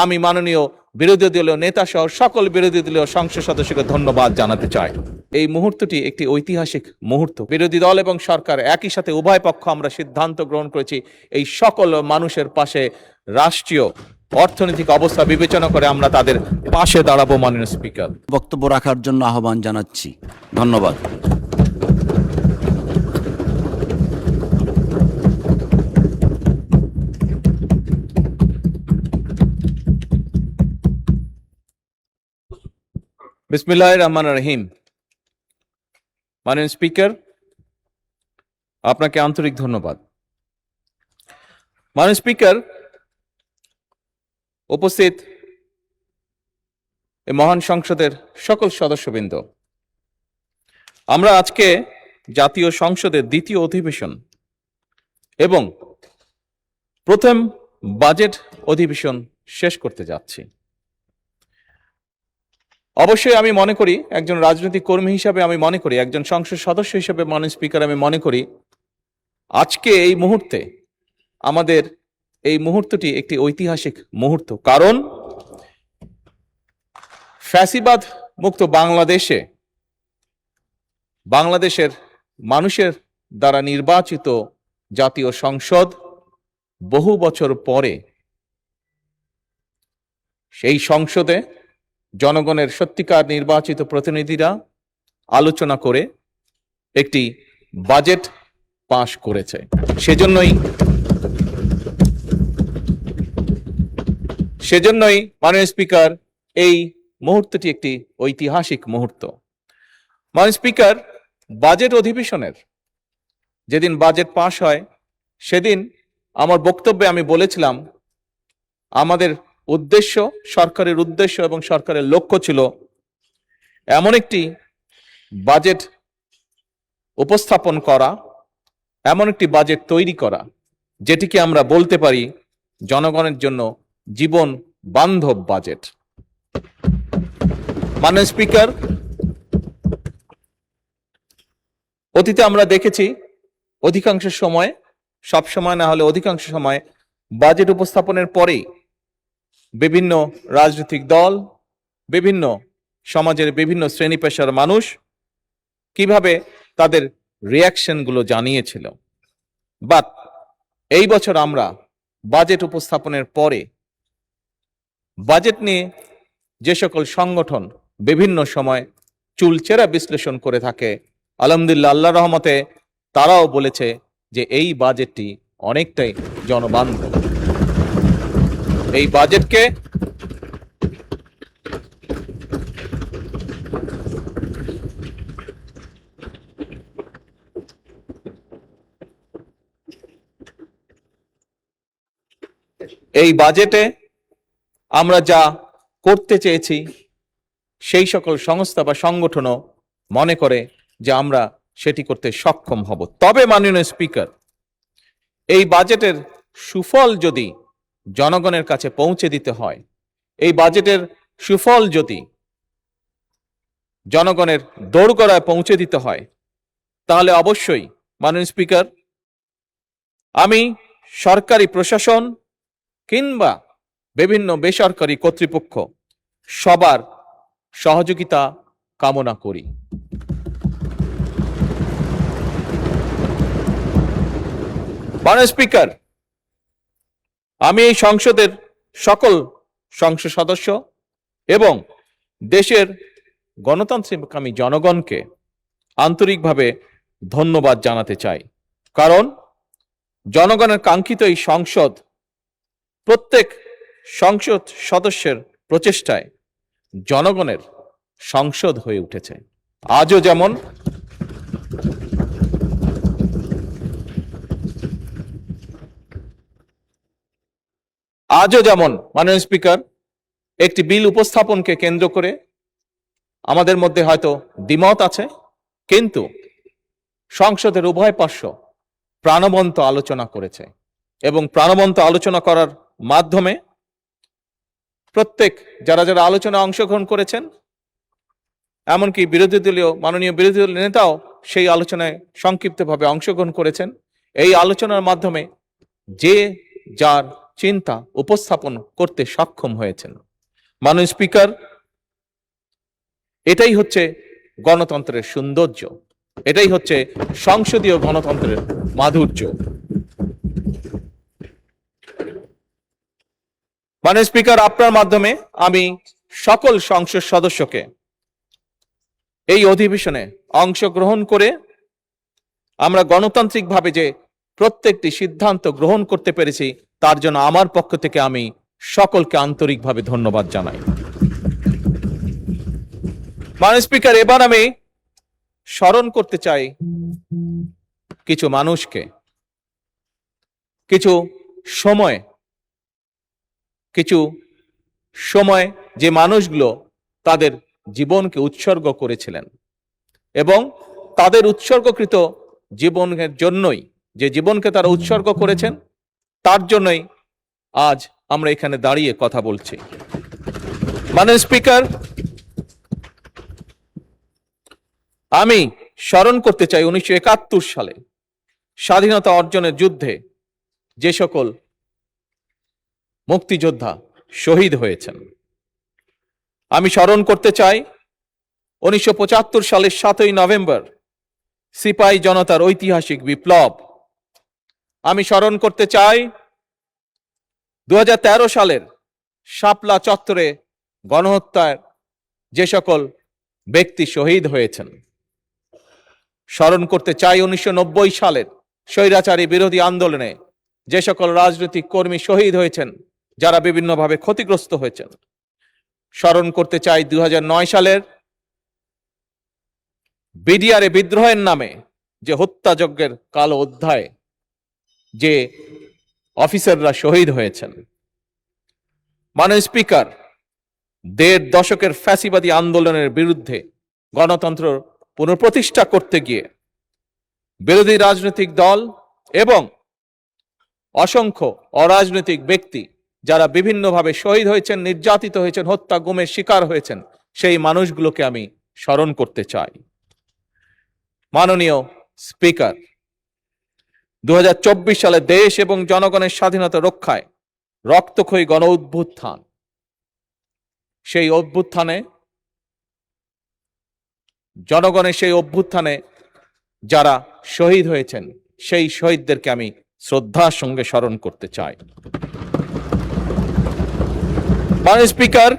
আমি মাননীয় বিরোধী দলীয় নেতা সহ সকল বিরোধী দলীয় সংসদ সদস্যকে ধন্যবাদ জানাতে চাই। এই মুহূর্তটি একটি ঐতিহাসিক মুহূর্ত। বিরোধী দল এবং সরকার একই সাথে উভয় পক্ষ আমরা সিদ্ধান্ত গ্রহণ করেছি এই সকল মানুষের পাশে রাষ্ট্রীয় অর্থনৈতিক অবস্থা বিবেচনা করে আমরা তাদের পাশে দাঁড়াবো। মাননীয় স্পিকার, বক্তব্য রাখার জন্য আহ্বান জানাচ্ছি। ধন্যবাদ। বিসমিল্লাহির রহমানির রহিম। মাননীয় স্পিকার, আপনাকে আন্তরিক ধন্যবাদ। মাননীয় স্পিকার, উপস্থিত এই মহান সংসদের সকল সদস্যবৃন্দ, আমরা আজকে জাতীয় সংসদের দ্বিতীয় অধিবেশন এবং প্রথম বাজেট অধিবেশন শেষ করতে যাচ্ছি। অবশ্যই আমি মনে করি, একজন রাজনৈতিক কর্মী হিসাবে আমি মনে করি, একজন সংসদ সদস্য হিসেবে মাননীয় স্পিকার আমি মনে করি আজকে এই মুহূর্তে আমাদের এই মুহূর্তটি একটি ঐতিহাসিক মুহূর্ত। কারণ ফ্যাসিবাদ মুক্ত বাংলাদেশের মানুষের দ্বারা নির্বাচিত জাতীয় সংসদ বহু বছর পরে সেই সংসদে জনগণের সত্যিকার নির্বাচিত প্রতিনিধিরা আলোচনা করে একটি বাজেট পাশ করেছে। সেজন্যই মাননীয় স্পিকার, এই মুহূর্তটি একটি ঐতিহাসিক মুহূর্ত। মাননীয় স্পিকার, বাজেট অধিবেশনের যেদিন বাজেট পাশ হয় সেদিন আমার বক্তব্যে আমি বলেছিলাম আমাদের উদ্দেশ্য, সরকারের উদ্দেশ্য এবং সরকারের লক্ষ্য ছিল এমন একটি বাজেট উপস্থাপন করা, এমন একটি বাজেট তৈরি করা যেটিকে আমরা বলতে পারি জনগণের জন্য জীবন বান্ধব বাজেট। মাননীয় স্পিকার, অতীতে আমরা দেখেছি অধিকাংশ সময়, সব সময় না হলে অধিকাংশ সময়, বাজেট উপস্থাপনের পরেই বিভিন্ন রাজনৈতিক দল, বিভিন্ন সমাজের বিভিন্ন শ্রেণী পেশার মানুষ কিভাবে তাদের রিয়াকশনগুলো জানিয়েছিল। বাট এই বছর আমরা বাজেট উপস্থাপনের পরে বাজেট নিয়ে যে সকল সংগঠন বিভিন্ন সময় চুলচেরা বিশ্লেষণ করে থাকে, আলহামদুলিল্লাহ, আল্লাহর রহমতে তারাও বলেছে যে এই বাজেটটি অনেকটাই জনবান্ধব। এই বাজেটকে এই বাজেটে আমরা যা করতে চেয়েছি সেই সকল সংস্থা বা সংগঠনও মনে করে যে আমরা সেটি করতে সক্ষম হব। তবে মাননীয় স্পিকার, এই বাজেটের সুফল যদি জনগণের কাছে পৌঁছে দিতে হয়, এই বাজেটের সুফল যদি জনগণের দোরগোড়ায় পৌঁছে দিতে হয়, তাহলে অবশ্যই মাননীয় স্পিকার, আমি সরকারি প্রশাসন কিংবা বিভিন্ন বেসরকারি কর্তৃপক্ষ সবার সহযোগিতা কামনা করি। মাননীয় স্পিকার, আমি এই সংসদের সকল সংসদ সদস্য এবং দেশের গণতান্ত্রিককামী জনগণকে আন্তরিকভাবে ধন্যবাদ জানাতে চাই। কারণ জনগণের কাঙ্ক্ষিত এই সংসদ প্রত্যেক সংসদ সদস্যের প্রচেষ্টায় জনগণের সংসদ হয়ে উঠেছে। আজও যেমন মাননীয় স্পিকার, একটি বিল উপস্থাপনকে কেন্দ্র করে আমাদের মধ্যে হয়তো দ্বিমত আছে, কিন্তু সংসদের উভয় পক্ষ প্রাণবন্ত আলোচনা করেছে এবং প্রাণবন্ত আলোচনা করার মাধ্যমে প্রত্যেক যারা আলোচনা অংশগ্রহণ করেছেন, এমনকি মাননীয় বিরোধী দলীয় নেতাও সেই আলোচনায় সংক্ষিপ্তভাবে অংশগ্রহণ করেছেন। এই আলোচনার মাধ্যমে যে যার চিন্তা উপস্থাপন করতে সক্ষম হয়েছেন। মাননীয় স্পিকার, এটাই হচ্ছে গণতন্ত্রের সৌন্দর্য, এটাই হচ্ছে সংসদীয় গণতন্ত্রের মাধুর্য। মাননীয় স্পিকার, আপনার মাধ্যমে আমি সকল সংসদ সদস্যকে এই অধিবেশনে অংশগ্রহণ করে আমরা গণতান্ত্রিকভাবে যে প্রত্যেকটি সিদ্ধান্ত গ্রহণ করতে পেরেছি তার জন্য আমার পক্ষ থেকে আমি সকলকে আন্তরিকভাবে ধন্যবাদ জানাই। মাননীয় স্পিকার, এবার আমি স্মরণ করতে চাই কিছু মানুষকে, কিছু সময় যে মানুষগুলো তাদের জীবনকে উৎসর্গ করেছিলেন এবং তাদের উৎসর্গকৃত জীবনের জন্যই, যে জীবনকে তারা উৎসর্গ করেছেন তার জন্যই আজ আমরা এখানে দাঁড়িয়ে কথা বলছি। মাননীয় স্পিকার, আমি স্মরণ করতে চাই 1971 সালে স্বাধীনতা অর্জনের যুদ্ধে যে সকল মুক্তিযোদ্ধা শহীদ হয়েছেন। আমি স্মরণ করতে চাই 1975 সালের 7ই নভেম্বর সিপাহী জনতার ঐতিহাসিক বিপ্লব। আমি স্মরণ করতে চাই 2013 সালের শাপলা চত্বরে গণহত্যার যে সকল ব্যক্তি শহীদ হয়েছেন। স্মরণ করতে চাই 1990 সালের স্বৈরাচারী বিরোধী আন্দোলনে যে সকল রাজনৈতিক কর্মী শহীদ হয়েছেন, যারা বিভিন্নভাবে ক্ষতিগ্রস্ত হয়েছেন। স্মরণ করতে চাই 2009 সালের বিডিআরে বিদ্রোহের নামে যে হত্যাযজ্ঞের কালো অধ্যায়ে যে অফিসাররা শহীদ হয়েছেন। মাননীয় স্পিকার, 1.5 দশকের ফ্যাসিবাদী আন্দোলনের বিরুদ্ধে গণতন্ত্র পুনঃপ্রতিষ্ঠা করতে গিয়ে বিরোধী রাজনৈতিক দল এবং অসংখ্য অরাজনৈতিক ব্যক্তি যারা বিভিন্নভাবে শহীদ হয়েছেন, নির্যাতিত হয়েছেন, হত্যা গুমের শিকার হয়েছেন, সেই মানুষগুলোকে আমি স্মরণ করতে চাই। মাননীয় স্পিকার, 2024 সালে দেশ এবং জনগণের স্বাধীনতা রক্ষায় রক্তক্ষয়ী গণ অভ্যুত্থান, সেই অভ্যুত্থানে জনগণের সেই অভ্যুত্থানে যারা শহীদ হয়েছেন সেই শহীদদেরকে আমি শ্রদ্ধার সঙ্গে স্মরণ করতে চাই। মাননীয় স্পিকার,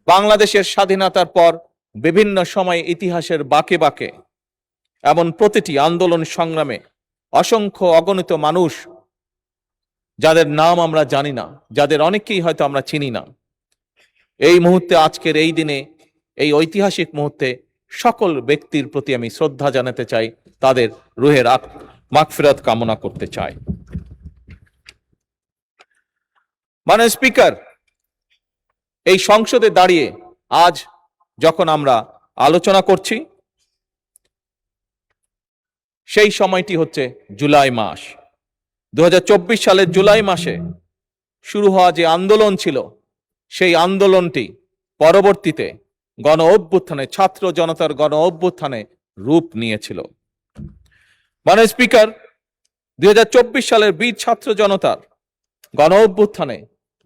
বাংলাদেশের স্বাধীনতার পর বিভিন্ন সময় ইতিহাসের বাঁকে বাঁকে এমন প্রতিটি আন্দোলন সংগ্রামে অসংখ্য অগণিত মানুষ যাদের নাম আমরা জানি না, যাদের অনেককেই হয়তো আমরা চিনি না, এই মুহূর্তে, আজকের এই দিনে, এই ঐতিহাসিক মুহূর্তে সকল ব্যক্তির প্রতি আমি শ্রদ্ধা জানাতে চাই, তাদের রুহের মাগফিরাত কামনা করতে চাই। মাননীয় স্পিকার, এই সংসদে দাঁড়িয়ে আজ যখন আমরা আলোচনা করছি, সেই সময়টি হচ্ছে জুলাই মাস। 2024 সালের জুলাই মাসে শুরু হওয়া যে আন্দোলন ছিল, সেই আন্দোলনটি পরবর্তীতে গণ অভ্যুত্থানে, ছাত্র জনতার গণ অভ্যুত্থানে রূপ নিয়েছিল। মাননীয় স্পিকার, 2024 সালের বীর ছাত্র জনতার গণ অভ্যুত্থানে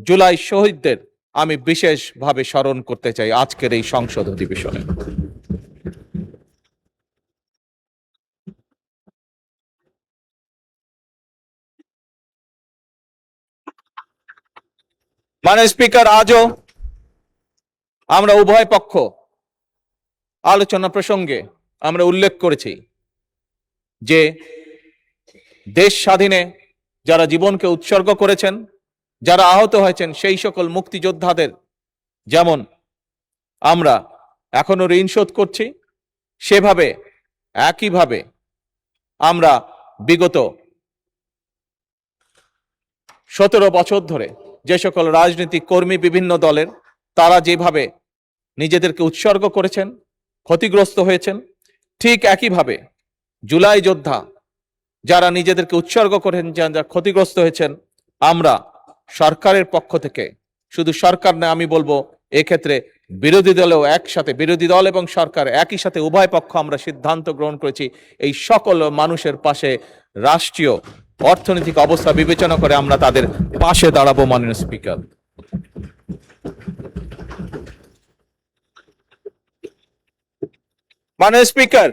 জুলাই শহীদদের আমি বিশেষভাবে স্মরণ করতে চাই আজকের এই সংসদ অধিবেশনে। মাননীয় স্পিকার, আজও আমরা উভয় পক্ষ আলোচনা প্রসঙ্গে আমরা উল্লেখ করেছি যে দেশ স্বাধীনে যারা জীবনকে উৎসর্গ করেছেন, যারা আহত হয়েছেন, সেই সকল মুক্তিযোদ্ধাদের যেমন আমরা এখনো ঋণ শোধ করছি, সেভাবে একইভাবে আমরা বিগত 17 বছর ধরে যে সকল রাজনৈতিক কর্মী বিভিন্ন দলের, তারা যেভাবে নিজেদেরকে উৎসর্গ করেছেন, ক্ষতিগ্রস্ত হয়েছেন, ঠিক একইভাবে জুলাই যোদ্ধা যারা নিজেদেরকে উৎসর্গ করেন, যারা ক্ষতিগ্রস্ত হয়েছেন, আমরা সরকারের পক্ষ থেকে, শুধু সরকার না, আমি বলবো এক্ষেত্রে বিরোধী দলেও একসাথে, বিরোধী দল এবং সরকার একই সাথে উভয় পক্ষ আমরা সিদ্ধান্ত গ্রহণ করেছি এই সকল মানুষের পাশে রাষ্ট্রীয় অর্থনৈতিক অবস্থা বিবেচনা করে আমরা তাদের পাশে দাঁড়াবো মাননীয় স্পিকার। মাননীয় স্পিকার,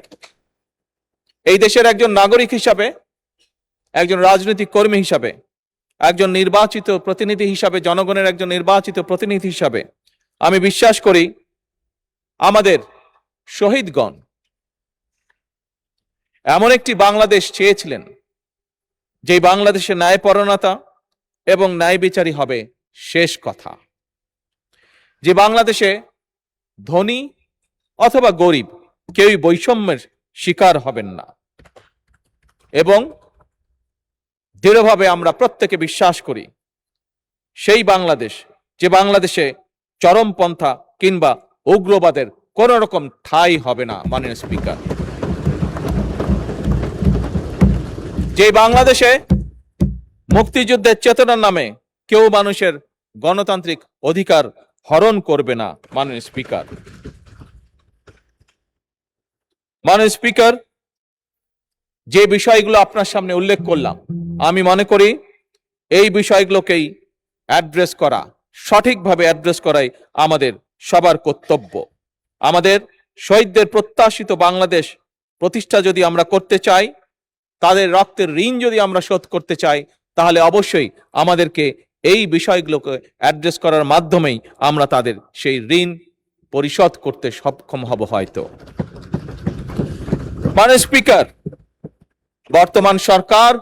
এই দেশের একজন নাগরিক হিসাবে, একজন রাজনৈতিক কর্মী হিসাবে, একজন নির্বাচিত প্রতিনিধি হিসাবে, জনগণের একজন নির্বাচিত প্রতিনিধি হিসাবে আমি বিশ্বাস করি আমাদের শহীদগণ এমন একটি বাংলাদেশ চেয়েছিলেন যে বাংলাদেশে ন্যায়পরায়ণতা এবং ন্যায় বিচারই হবে শেষ কথা, যে বাংলাদেশে ধনী অথবা গরিব কেউই বৈষম্যের শিকার হবেন না। এবং দৃঢ়ভাবে আমরা প্রত্যেকে বিশ্বাস করি সেই বাংলাদেশ, যে বাংলাদেশে চরমপন্থা কিংবা উগ্রবাদের কোন রকম ঠাঁই হবে না মাননীয় স্পিকার। যে বাংলাদেশে মুক্তিযুদ্ধের চেতনার নামে কেউ মানুষের গণতান্ত্রিক অধিকার হরণ করবে না মাননীয় স্পিকার। মাননীয় স্পিকার, যে বিষয়গুলো আপনার সামনে উল্লেখ করলাম, আমি মনে করি এই বিষয়গুলোকেই অ্যাড্রেস করা, সঠিকভাবে অ্যাড্রেস করাই আমাদের সবার কর্তব্য। আমাদের শহীদদের প্রত্যাশিত বাংলাদেশ প্রতিষ্ঠা যদি আমরা করতে চাই, তাদের রক্তের ঋণ যদি আমরা শোধ করতে চাই, তাহলে অবশ্যই আমাদেরকে এই বিষয়গুলোকে অ্যাড্রেস করার মাধ্যমেই আমরা তাদের সেই ঋণ পরিশোধ করতে সক্ষম হব হয়তো। মাননীয় স্পিকার, বর্তমান সরকার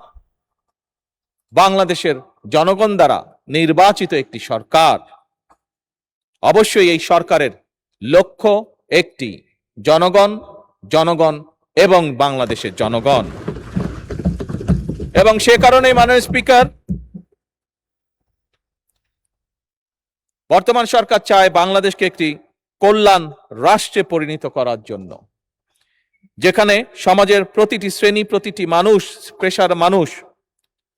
বাংলাদেশের জনগণ দ্বারা নির্বাচিত একটি সরকার। অবশ্যই এই সরকারের লক্ষ্য একটি, জনগণ, জনগণ এবং বাংলাদেশের জনগণ। এবং সে কারণেই মাননীয় স্পিকার, বর্তমান সরকার চায় বাংলাদেশকে একটি কল্যাণ রাষ্ট্রে পরিণত করার জন্য, যেখানে সমাজের প্রতিটি শ্রেণী, প্রতিটি মানুষ, পেশার মানুষ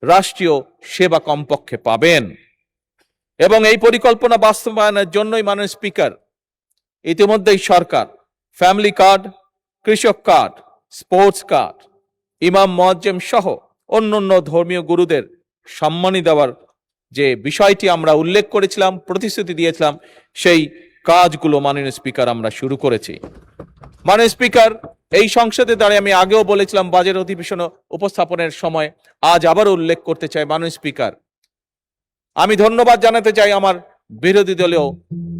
রাষ্ট্রীয় সেবা কমপক্ষে পাবেন। এবং এই পরিকল্পনা বাস্তবায়নের জন্যই মাননীয় স্পিকার ইতিমধ্যেই সরকার ফ্যামিলি কার্ড, কৃষক কার্ড, স্পোর্টস কার্ড, ইমাম মুয়াজ্জেম সহ অন্যান্য ধর্মীয় গুরুদের সম্মানী দেওয়ার যে বিষয়টি আমরা উল্লেখ করেছিলাম, প্রতিশ্রুতি দিয়েছিলাম, সেই কাজগুলো মাননীয় স্পিকার আমরা শুরু করেছি। মাননীয় স্পিকার, এই সংসদে দাঁড়িয়ে আমি আগেও বলেছিলাম বাজেট অধিবেশন উপস্থাপনের সময়, আজ আবার উল্লেখ করতে চাই মাননীয় স্পিকার, আমি ধন্যবাদ জানাতে চাই আমার বিরোধী দলীয়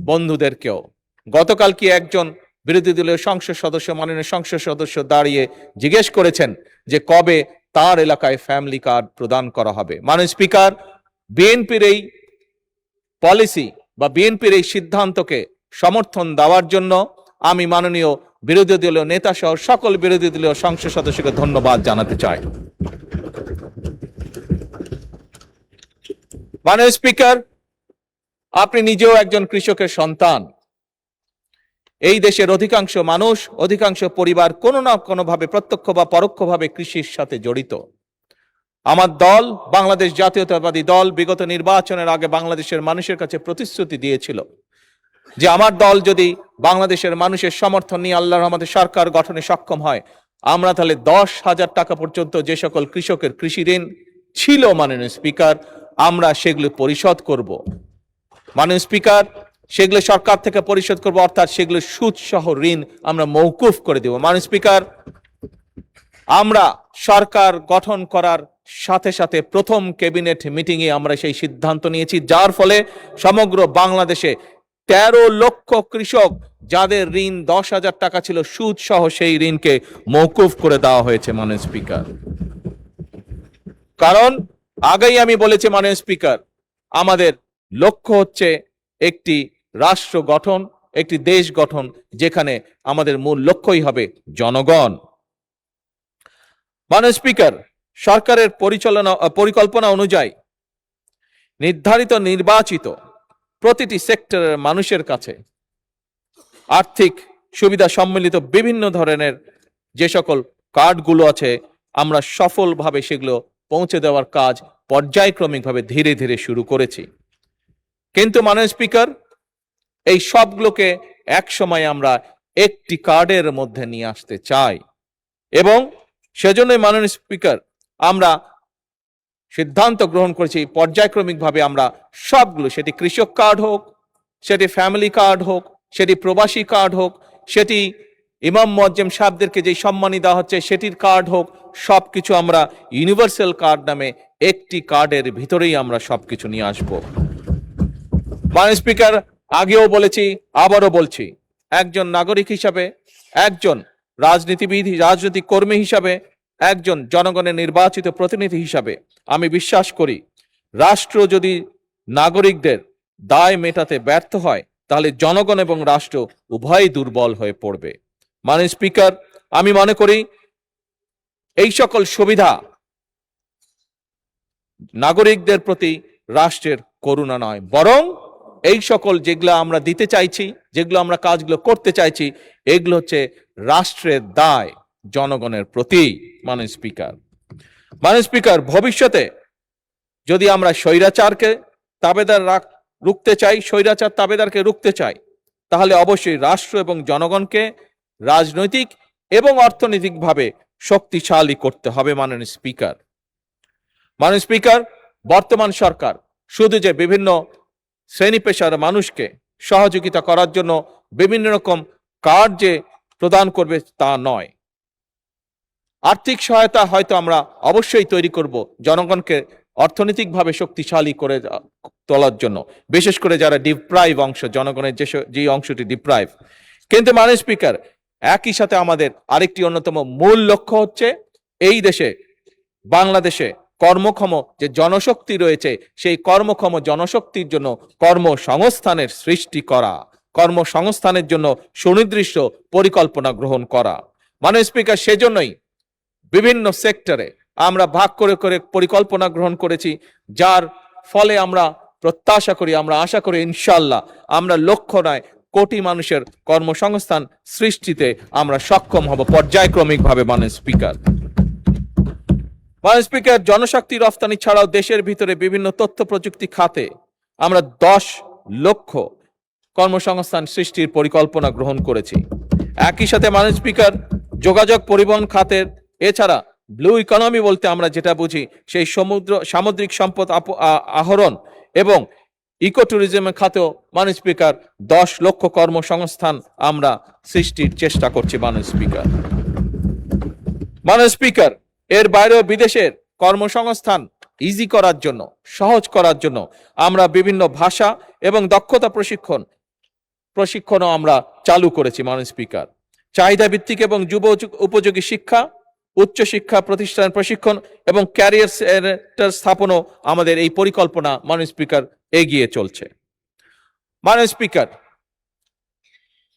বন্ধুদেরকেও। গতকাল কি একজন বিরোধী দলীয় সংসদ সদস্য, মাননীয় সংসদ সদস্য দাঁড়িয়ে জিজ্ঞেস করেছেন যে কবে তার এলাকায় ফ্যামিলি কার্ড প্রদান করা হবে। মাননীয় স্পিকার, বিএনপির এই পলিসি বা বিএনপির এই সিদ্ধান্তকে সমর্থন দেওয়ার জন্য আমি মাননীয় বিরোধী দলীয় নেতা সহ সকল বিরোধী দলীয় সংসদ সদস্যকে ধন্যবাদ জানাতে চাই। মাননীয় স্পিকার, আপনি নিজেও একজন কৃষকের সন্তান। এই দেশের অধিকাংশ মানুষ, অধিকাংশ পরিবার কোনো না কোনো ভাবে প্রত্যক্ষ বা পরোক্ষভাবে কৃষির সাথে জড়িত। আমার দল, বাংলাদেশ জাতীয়তাবাদী দল, বিগত নির্বাচনের আগে বাংলাদেশের মানুষের কাছে প্রতিশ্রুতি দিয়েছিল যে আমার দল যদি বাংলাদেশের মানুষের সমর্থন নিয়ে আল্লাহর রহমতে সরকার গঠনে সক্ষম হয়, আমরা তাহলে 10,000 টাকা পর্যন্ত যে সকল কৃষকের কৃষি ঋণ ছিল মাননীয় স্পিকার, আমরা সেগুলো পরিশোধ করব। মাননীয় স্পিকার, সেগুলো সরকার থেকে পরিশোধ করব, অর্থাৎ সেগুলো সুদ সহ ঋণ আমরা মওকুফ করে দেব। মাননীয় স্পিকার, আমরা সরকার গঠন করার সাথে সাথে প্রথম ক্যাবিনেট মিটিংয়ে আমরা সেই সিদ্ধান্ত নিয়েছি, যার ফলে সমগ্র বাংলাদেশে 13 লক্ষ কৃষক যাদের ঋণ 10,000 টাকা ছিল সুদ সহ সেই ঋণকে মওকুফ করে দেওয়া হয়েছে মাননীয় স্পিকার। কারণ আগেই আমি বলেছি মাননীয় স্পিকার, আমাদের লক্ষ্য হচ্ছে একটি রাষ্ট্র গঠন, একটি দেশ গঠন, যেখানে আমাদের মূল লক্ষ্যই হবে জনগণ। মাননীয় স্পিকার, সরকারের পরিকল্পনা অনুযায়ী নির্ধারিত নির্বাচিত প্রতিটি সেক্টরের মানুষের কাছে আর্থিক সুবিধা সম্মিলিত বিভিন্ন ধরনের যে সকল কার্ডগুলো আছে, আমরা সফলভাবে সেগুলো পৌঁছে দেওয়ার কাজ পর্যায়ক্রমিকভাবে ধীরে ধীরে শুরু করেছি। কিন্তু মাননীয় স্পিকার, এই সবগুলোকে এক সময় আমরা একটি কার্ডের মধ্যে নিয়ে আসতে চাই এবং সেজন্যই মাননীয় স্পিকার আমরা সিদ্ধান্ত গ্রহণ করেছি পর্যায়ক্রমিকভাবে আমরা সবগুলো, সেটি কৃষক কার্ড হোক, সেটি ফ্যামিলি কার্ড হোক, সেটি প্রবাসী কার্ড হোক, সেটি ইমাম মুয়াজ্জেম সাহেবদেরকে যেই সম্মানী দেওয়া হচ্ছে সেটির কার্ড হোক, সবকিছু আমরা ইউনিভার্সাল কার্ড নামে একটি কার্ডের ভিতরেই আমরা সবকিছু নিয়ে আসব। মাননীয় স্পিকার, আগেও বলেছি, আবারও বলছি, একজন নাগরিক হিসাবে, একজন রাজনীতিবিদ, রাজনৈতিক কর্মী হিসাবে, একজন জনগণের নির্বাচিত প্রতিনিধি হিসাবে আমি বিশ্বাস করি, রাষ্ট্র যদি নাগরিকদের দায় মেটাতে ব্যর্থ হয় তাহলে জনগণ এবং রাষ্ট্র উভয়ই দুর্বল হয়ে পড়বে। মাননীয় স্পিকার, আমি মনে করি এই সকল সুবিধা নাগরিকদের প্রতি রাষ্ট্রের করুণা নয়, বরং এই সকল যেগুলো আমরা দিতে চাইছি, যেগুলো আমরা কাজগুলো করতে চাইছি, এগুলো হচ্ছে রাষ্ট্রের দায় জনগণের প্রতি। মাননীয় স্পিকার, ভবিষ্যতে যদি আমরা স্বৈরাচারকে রুখতে চাই, স্বৈরাচার তাবেদারকে রুখতে চাই, তাহলে অবশ্যই রাষ্ট্র এবং জনগণকে রাজনৈতিক এবং অর্থনৈতিকভাবে শক্তিশালী করতে হবে। মাননীয় স্পিকার, বর্তমান সরকার শুধু যে বিভিন্ন শ্রেণী পেশার মানুষকে সহযোগিতা করার জন্য বিভিন্ন রকম কার্ড যে প্রদান করবে তা নয়, আর্থিক সহায়তা হয়তো আমরা অবশ্যই তৈরি করব জনগণকে অর্থনৈতিকভাবে শক্তিশালী করে তোলার জন্য, বিশেষ করে যারা ডিপ্রাইভ অংশ, জনগণের যে অংশটি ডিপ্রাইভ। কিন্তু মাননীয় স্পিকার, একই সাথে আমাদের আরেকটি অন্যতম মূল লক্ষ্য হচ্ছে এই দেশে, বাংলাদেশে কর্মক্ষম যে জনশক্তি রয়েছে, সেই কর্মক্ষম জনশক্তির জন্য কর্মসংস্থানের সৃষ্টি করা, কর্মসংস্থানের জন্য সুনির্দিষ্ট পরিকল্পনা গ্রহণ করা। মাননীয় স্পিকার, সেজন্যই বিভিন্ন সেক্টরে আমরা ভাগ করে করে পরিকল্পনা গ্রহণ করেছি, যার ফলে আমরা প্রত্যাশা করি, আমরা আশা করি ইনশাআল্লাহ আমরা লক্ষ্য নয় কোটি মানুষের কর্মসংস্থান সৃষ্টিতে আমরা সক্ষম হব পর্যায়ক্রমিকভাবে। মাননীয় স্পিকার, জনশক্তি রফতানি ছাড়াও দেশের ভিতরে বিভিন্ন তথ্য প্রযুক্তি খাতে আমরা 10 লক্ষ কর্মসংস্থান সৃষ্টির পরিকল্পনা গ্রহণ করেছি। একই সাথে মাননীয় স্পিকার, যোগাযোগ পরিবহন খাতের, এছাড়া ব্লু ইকোনমি বলতে আমরা যেটা বুঝি সেই সামুদ্রিক সম্পদ আহরণ এবং ইকো ট্যুরিজমের খাতেও মাননীয় স্পিকার 10 লক্ষ কর্মসংস্থান আমরা সৃষ্টির চেষ্টা করছি। মাননীয় স্পিকার, এর বাইরেও বিদেশের কর্মসংস্থান ইজি করার জন্য, সহজ করার জন্য আমরা বিভিন্ন ভাষা এবং দক্ষতা প্রশিক্ষণও আমরা চালু করেছি। মাননীয় স্পিকার, চাহিদা ভিত্তিক এবং যুব উপযোগী শিক্ষা, উচ্চশিক্ষা প্রতিষ্ঠান প্রশিক্ষণ এবং ক্যারিয়ার সেন্টার স্থাপনও আমাদের এই পরিকল্পনা মাননীয় স্পিকার এগিয়ে চলছে। মাননীয় স্পিকার,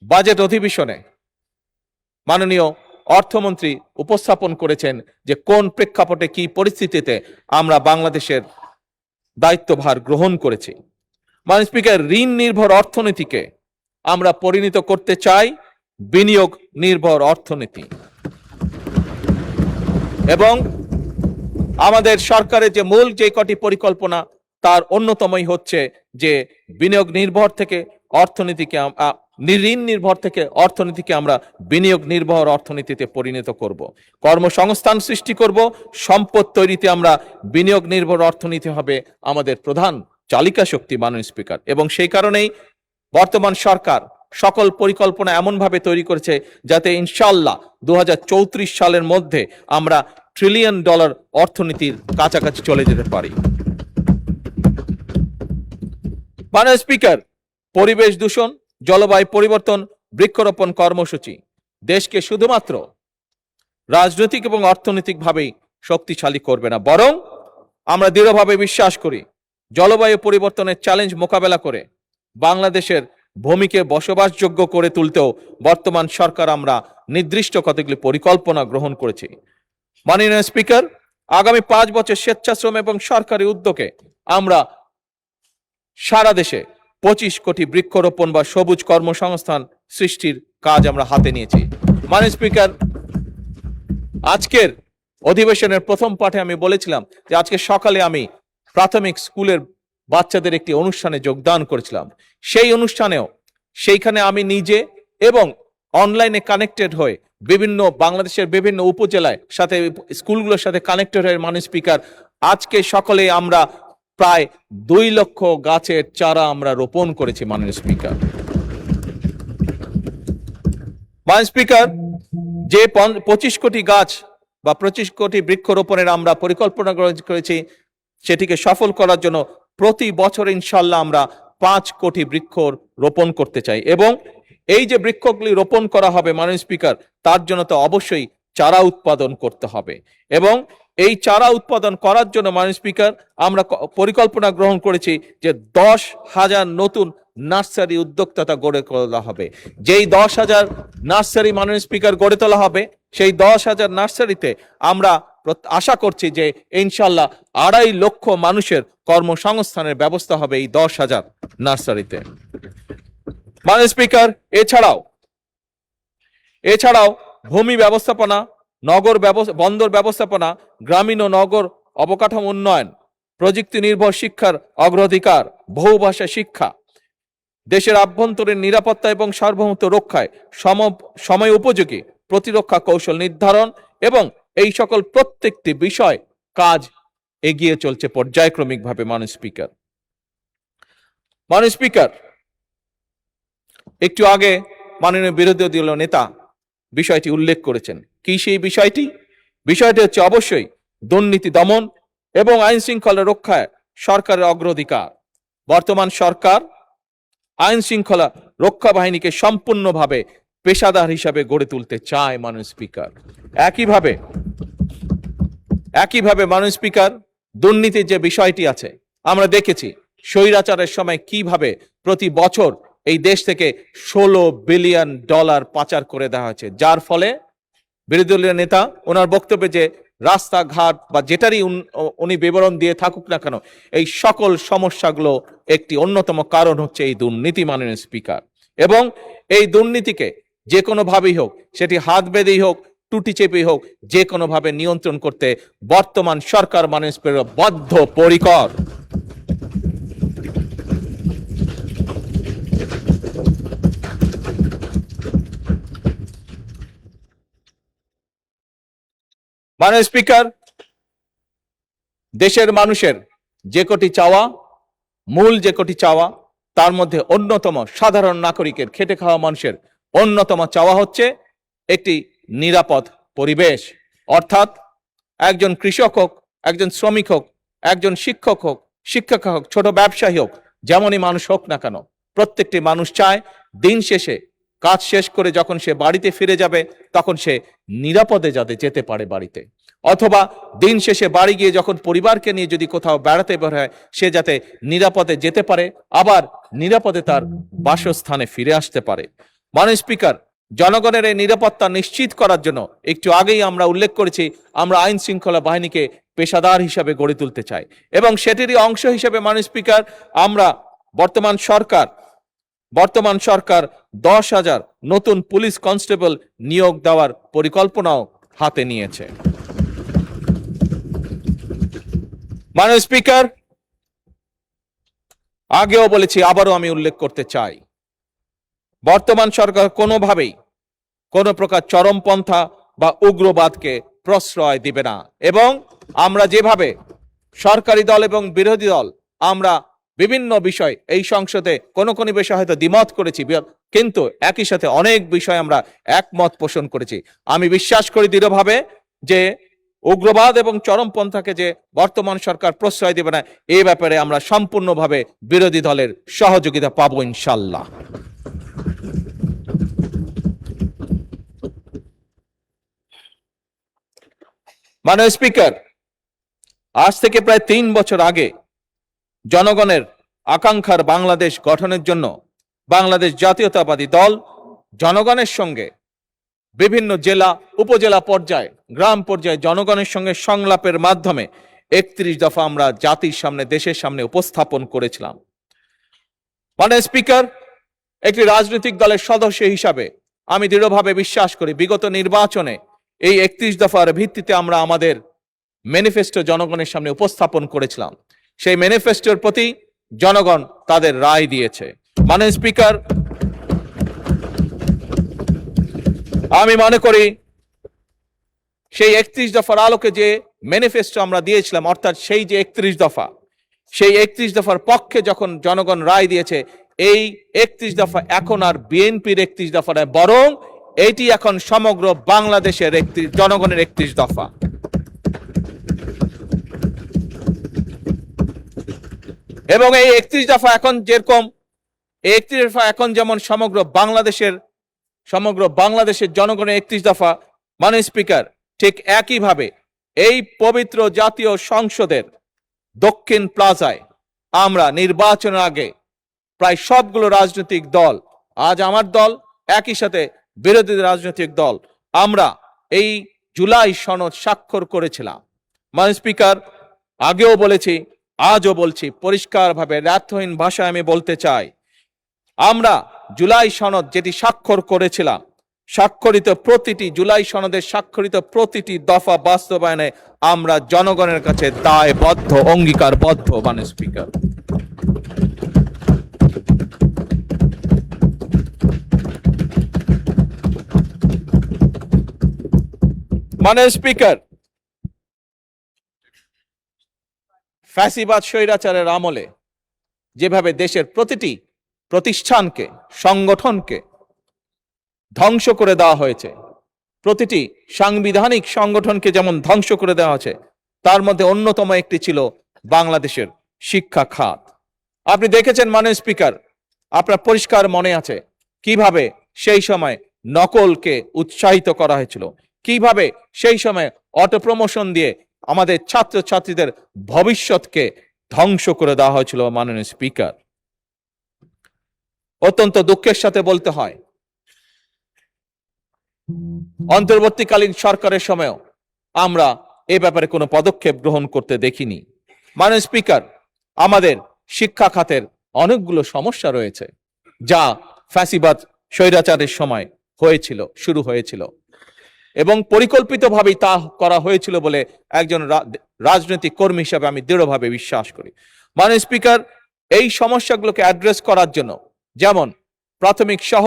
বাজেট অধিবেশনে মাননীয় অর্থমন্ত্রী উপস্থাপন করেছেন যে কোন প্রেক্ষাপটে, কি পরিস্থিতিতে আমরা বাংলাদেশের দায়িত্বভার গ্রহণ করেছি। মাননীয় স্পিকার, ঋণ নির্ভর অর্থনীতিকে আমরা পরিণত করতে চাই বিনিয়োগ নির্ভর অর্থনীতি, এবং আমাদের সরকারের যে মূল যে কটি পরিকল্পনা তার অন্যতমই হচ্ছে যে বিনিয়োগ নির্ভর থেকে অর্থনীতিকে, ঋণ নির্ভর থেকে অর্থনীতিকে আমরা বিনিয়োগ নির্ভর অর্থনীতিতে পরিণত করব, কর্মসংস্থান সৃষ্টি করব, সম্পদ তৈরিতে আমরা বিনিয়োগ নির্ভর অর্থনীতি হবে আমাদের প্রধান চালিকা শক্তি। মাননীয় স্পিকার, এবং সেই কারণেই বর্তমান সরকার সকল পরিকল্পনা এমনভাবে তৈরি করেছে যাতে ইনশাআল্লাহ 2034 সালের মধ্যে আমরা $1 ট্রিলিয়ন অর্থনীতির কাছাকাছি চলে যেতে পারি। মাননীয় স্পিকার, পরিবেশ দূষণ, জলবায়ু পরিবর্তন, বৃক্ষরোপণ কর্মসূচি দেশকে শুধুমাত্র রাজনৈতিক এবং অর্থনৈতিকভাবেই শক্তিশালী করবে না, বরং আমরা দৃঢ়ভাবে বিশ্বাস করি জলবায়ু পরিবর্তনের চ্যালেঞ্জ মোকাবেলা করে বাংলাদেশের ভূমিকে বসবাসযোগ্য করে তুলতেও বর্তমান সরকার আমরা নির্দিষ্ট কতগুলি পরিকল্পনা গ্রহণ করেছি। মাননীয় স্পিকার, আগামী 5 বছর স্বেচ্ছাশ্রম এবং সরকারি উদ্যোগে আমরা সারা দেশে 25 কোটি বৃক্ষরোপণ বা সবুজ কর্মসংস্থান সৃষ্টির কাজ আমরা হাতে নিয়েছি। মাননীয় স্পিকার, আজকের অধিবেশনের প্রথম পাঠে আমি বলেছিলাম যে আজকে সকালে আমি প্রাথমিক স্কুলের বাচ্চাদের একটি অনুষ্ঠানে যোগদান করেছিলাম। সেই অনুষ্ঠানেও সেইখানে আমি নিজে এবং অনলাইনে কানেক্টেড হয়ে বাংলাদেশের বিভিন্ন উপজেলায় সাথে স্কুলগুলোর সাথে কানেক্টেড হয়ে মাননীয় স্পিকার আজকে সকলে আমরা প্রায় 2 লক্ষ গাছের চারা আমরা রোপণ করেছি মাননীয় স্পিকার। মাননীয় স্পিকার, যে 25 কোটি গাছ বা 25 কোটি বৃক্ষরোপণের আমরা পরিকল্পনা করেছি, সেটিকে সফল করার জন্য প্রতি বছর ইনশাল্লাহ আমরা 5 কোটি বৃক্ষ রোপণ করতে চাই। এবং এই যে বৃক্ষগুলি রোপণ করা হবে মাননীয় স্পিকার, তার জন্য তো অবশ্যই চারা উৎপাদন করতে হবে। এবং এই চারা উৎপাদন করার জন্য মাননীয় স্পিকার আমরা পরিকল্পনা গ্রহণ করেছি যে 10,000 নতুন নার্সারি উদ্যোক্তা গড়ে তোলা হবে। যেই 10,000 নার্সারি মাননীয় স্পিকার গড়ে তোলা হবে, সেই 10,000 নার্সারিতে আমরা আশা করছি যে ইনশাল্লাহ 2.5 লক্ষ মানুষের কর্মসংস্থানের ব্যবস্থা হবে এই 10,000 নার্সারিতে। মাননীয় স্পিকার, এছাড়াও ভূমি ব্যবস্থাপনা, বন্দর ব্যবস্থাপনা, গ্রামীণ ও নগর অবকাঠামো উন্নয়ন, প্রযুক্তি নির্ভর শিক্ষার অগ্রাধিকার, বহুভাষা শিক্ষা, দেশের আভ্যন্তরীণ নিরাপত্তা এবং সার্বভৌমত্ব রক্ষায় সময় উপযোগী প্রতিরক্ষা কৌশল নির্ধারণ এবং এই সকল প্রত্যেকটি বিষয় কাজ এগিয়ে চলছে পর্যায়ক্রমিকভাবে মাননীয় স্পিকার। মাননীয় স্পিকার, একটু আগে মাননীয় বিরোধী দলীয় নেতা বিষয়টি উল্লেখ করেছেন। কি সেই বিষয়টি? বিষয়টি হচ্ছে অবশ্যই দুর্নীতি দমন এবং আইন শৃঙ্খলা রক্ষায় সরকারের অগ্রাধিকার। বর্তমান সরকার আইন শৃঙ্খলা রক্ষা বাহিনীকে সম্পূর্ণভাবে পেশাদার হিসাবে গড়ে তুলতে চায় মাননীয় স্পিকার। একইভাবে মাননীয় স্পিকার, দুর্নীতির যে বিষয়টি আছে, আমরা দেখেছি স্বৈরাচারের সময় কিভাবে প্রতি বছর এই দেশ থেকে $16 বিলিয়ন পাচার করে দেওয়া হয়েছে, যার ফলে বিরোধী দলীয় নেতা ওনার বক্তব্যে যে রাস্তাঘাট বা যেটারই উনি বিবরণ দিয়ে থাকুক না কেন, এই সকল সমস্যাগুলো একটি অন্যতম কারণ হচ্ছে এই দুর্নীতি মাননীয় স্পিকার। এবং এই দুর্নীতিকে যে কোনোভাবেই হোক, সেটি হাত বেঁধেই হোক, টুটি চেপেই হোক, যে কোনোভাবে নিয়ন্ত্রণ করতে বর্তমান সরকার মাননীয় স্পিকার বদ্ধপরিকর। মাননীয় স্পিকার, দেশের মানুষের যে কটি চাওয়া, মূল যে কটি চাওয়া, তার মধ্যে অন্যতম সাধারণ নাগরিকের, খেটে খাওয়া মানুষের অন্যতম চাওয়া হচ্ছে একটি নিরাপদ পরিবেশ। অর্থাৎ একজন কৃষক হোক, একজন শ্রমিক হোক, একজন শিক্ষক হোক, শিক্ষিকা হোক, ছোট ব্যবসায়ী হোক, যেমনই মানুষ হোক না কেন, প্রত্যেকটি মানুষ চায় দিন শেষে কাজ শেষ করে যখন সে বাড়িতে ফিরে যাবে, তখন সে নিরাপদে যাতে যেতে পারে বাড়িতে, অথবা দিন শেষে বাড়ি গিয়ে যখন পরিবারকে নিয়ে যদি কোথাও বেড়াতে বের হয়, সে যাতে নিরাপদে যেতে পারে, আবার নিরাপদে তার বাসস্থানে ফিরে আসতে পারে। মাননীয় স্পিকার, জনগণের এই নিরাপত্তা নিশ্চিত করার জন্য একটু আগেই আমরা উল্লেখ করেছি, আমরা আইন শৃঙ্খলা বাহিনীকে পেশাদার হিসাবে গড়ে তুলতে চাই। এবং সেটিরই অংশ হিসেবে মাননীয় স্পিকার, আমরা বর্তমান সরকার 10,000 নতুন পুলিশ কনস্টেবল নিয়োগ দেওয়ার পরিকল্পনাও হাতে নিয়েছে। মাননীয় স্পিকার, আগেও বলেছি, আবারও আমি উল্লেখ করতে চাই, বর্তমান সরকার কোনোভাবেই কোনো প্রকার চরমপন্থা বা উগ্রবাদকে প্রশ্রয় দিবে না। এবং আমরা যেভাবে সরকারি দল এবং বিরোধী দল আমরা বিভিন্ন বিষয় এই সংসদে কোনো বিষয় হয়তো দ্বিমত করেছি, কিন্তু একই সাথে অনেক বিষয় আমরা একমত পোষণ করেছি। আমি বিশ্বাস করি দৃঢ়ভাবে যে উগ্রবাদ এবং চরমপন্থাকে যে বর্তমান সরকার প্রশ্রয় দেবে না, এই ব্যাপারে আমরা সম্পূর্ণভাবে বিরোধী দলের সহযোগিতা পাবো ইনশাল্লাহ। মাননীয় স্পিকার, আজ থেকে প্রায় 3 বছর আগে জনগণের আকাঙ্ক্ষার বাংলাদেশ গঠনের জন্য বাংলাদেশ জাতীয়তাবাদী দল জনগণের সঙ্গে বিভিন্ন জেলা, উপজেলা পর্যায়ে, গ্রাম পর্যায়ে জনগণের সঙ্গে সংলাপের মাধ্যমে 31 দফা আমরা জাতির সামনে, দেশের সামনে উপস্থাপন করেছিলাম। মাননীয় স্পিকার, একটি রাজনৈতিক দলের সদস্য হিসাবে আমি দৃঢ়ভাবে বিশ্বাস করি বিগত নির্বাচনে এই 31 দফার ভিত্তিতে আমরা আমাদের ম্যানিফেস্টো জনগণের সামনে উপস্থাপন করেছিলাম। সেই ম্যানিফেস্টোর প্রতি জনগণ তাদের রায় দিয়েছে। মাননীয় স্পিকার, আমি মনে করি সেই 31 দফার আলোকে যে ম্যানিফেস্টো আমরা দিয়েছিলাম, অর্থাৎ সেই যে 31 দফা, সেই 31 দফার পক্ষে যখন জনগণ রায় দিয়েছে, এই 31 দফা এখন আর বিএনপির 31 দফা নয়, বরং এটি এখন সমগ্র বাংলাদেশের জনগণের 31 দফা। এবং এই 31 দফা এখন যেরকম, 31 দফা এখন যেমন সমগ্র বাংলাদেশের জনগণের 31 দফা, মাননীয় স্পিকার, ঠিক একইভাবে এই পবিত্র জাতীয় সংসদের দক্ষিণ প্লাজায় আমরা নির্বাচনের আগে প্রায় সবগুলো রাজনৈতিক দল, আজ আমার দল, একই সাথে বিরোধী রাজনৈতিক দল, আমরা এই জুলাই সনদ স্বাক্ষর করেছিলাম। মাননীয় স্পিকার, আগেও বলেছি, আজও বলছি, পরিষ্কারভাবে দ্ব্যর্থহীন ভাষায় আমি বলতে চাই, আমরা জুলাই সনদ যেটি স্বাক্ষর করেছিলাম, জুলাই সনদের স্বাক্ষরিত প্রতিটি দফা বাস্তবায়নে আমরা জনগণের কাছে দায়বদ্ধ, অঙ্গীকারবদ্ধ। মাননীয় স্পিকার, মাননীয় স্পিকার, ফ্যাসিবাদ স্বৈরাচারের আমলে যেভাবে দেশের প্রতিটি প্রতিষ্ঠানকে, সংগঠনকে ধ্বংস করে দেওয়া হয়েছে, প্রতিটি সাংবিধানিক সংগঠনকে যেমন ধ্বংস করে দেওয়া হয়েছে, তার মধ্যে অন্যতম একটি ছিল বাংলাদেশের শিক্ষা খাত। আপনি দেখেছেন মাননীয় স্পিকার, আপনার পরিষ্কার মনে আছে কিভাবে সেই সময় নকলকে উৎসাহিত করা হয়েছিল, কিভাবে সেই সময় অটো প্রমোশন দিয়ে আমাদের ছাত্রছাত্রীদের ভবিষ্যৎকে ধ্বংস করে দেওয়া হয়েছিল। মাননীয় স্পিকার, অত্যন্ত দুঃখের সাথে বলতে হয়, অন্তর্বর্তীকালীন সরকারের সময়ও আমরা এ ব্যাপারে কোনো পদক্ষেপ গ্রহণ করতে দেখিনি। মাননীয় স্পিকার, আমাদের শিক্ষা খাতের অনেকগুলো সমস্যা রয়েছে, যা ফ্যাসিবাদ স্বৈরাচারের সময় শুরু হয়েছিল এবং পরিকল্পিতভাবেই তা করা হয়েছিল বলে একজন রাজনৈতিক কর্মী হিসাবে আমি দৃঢ়ভাবে বিশ্বাস করি। মাননীয় স্পিকার, এই সমস্যাগুলোকে অ্যাড্রেস করার জন্য, যেমন প্রাথমিক সহ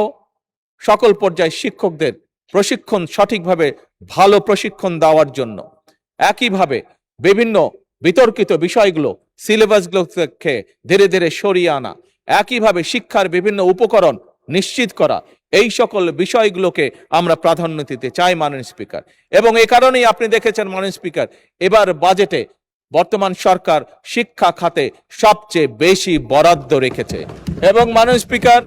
সকল পর্যায়ে শিক্ষকদের প্রশিক্ষণ, সঠিকভাবে ভালো প্রশিক্ষণ দেওয়ার জন্য, একইভাবে বিভিন্ন বিতর্কিত বিষয়গুলো সিলেবাসগুলো থেকে ধীরে ধীরে সরিয়ে আনা, একইভাবে শিক্ষার বিভিন্ন উপকরণ নিশ্চিত করা, এই সকল বিষয়গুলোকে আমরা প্রাধান্য দিতে চাই মাননীয় স্পিকার। এবং এই কারণেই আপনি দেখেছেন মাননীয় স্পিকার, এবার বাজেটে বর্তমান সরকার শিক্ষা খাতে সবচেয়ে বেশি বরাদ্দ রেখেছে। এবং মাননীয় স্পিকার,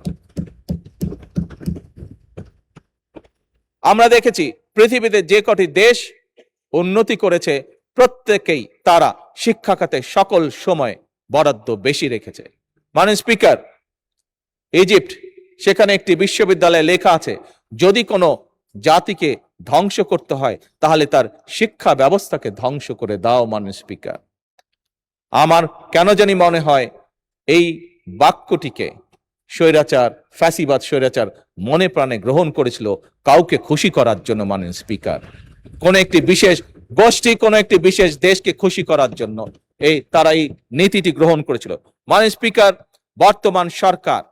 আমরা দেখেছি পৃথিবীতে যে কটি দেশ উন্নতি করেছে, প্রত্যেকেই তারা শিক্ষা খাতে সকল সময় বরাদ্দ বেশি রেখেছে। মাননীয় স্পিকার, ইজিপ্ট, সেখানে একটি বিশ্ববিদ্যালয়ে লেখা আছে, যদি কোনো জাতিকে ধ্বংস করতে হয় তাহলে তার শিক্ষা ব্যবস্থাকে ধ্বংস করে দাও। মাননীয় স্পিকার, আমার কেন জানি মনে হয় এই বাক্যটিকে ফ্যাসিবাদ স্বৈরাচার মনে প্রাণে গ্রহণ করেছিল কাউকে খুশি করার জন্য। মাননীয় স্পিকার, কোন একটি বিশেষ গোষ্ঠী, কোন একটি বিশেষ দেশকে খুশি করার জন্য তারা এই নীতিটি গ্রহণ করেছিল। মাননীয় স্পিকার, বর্তমান সরকার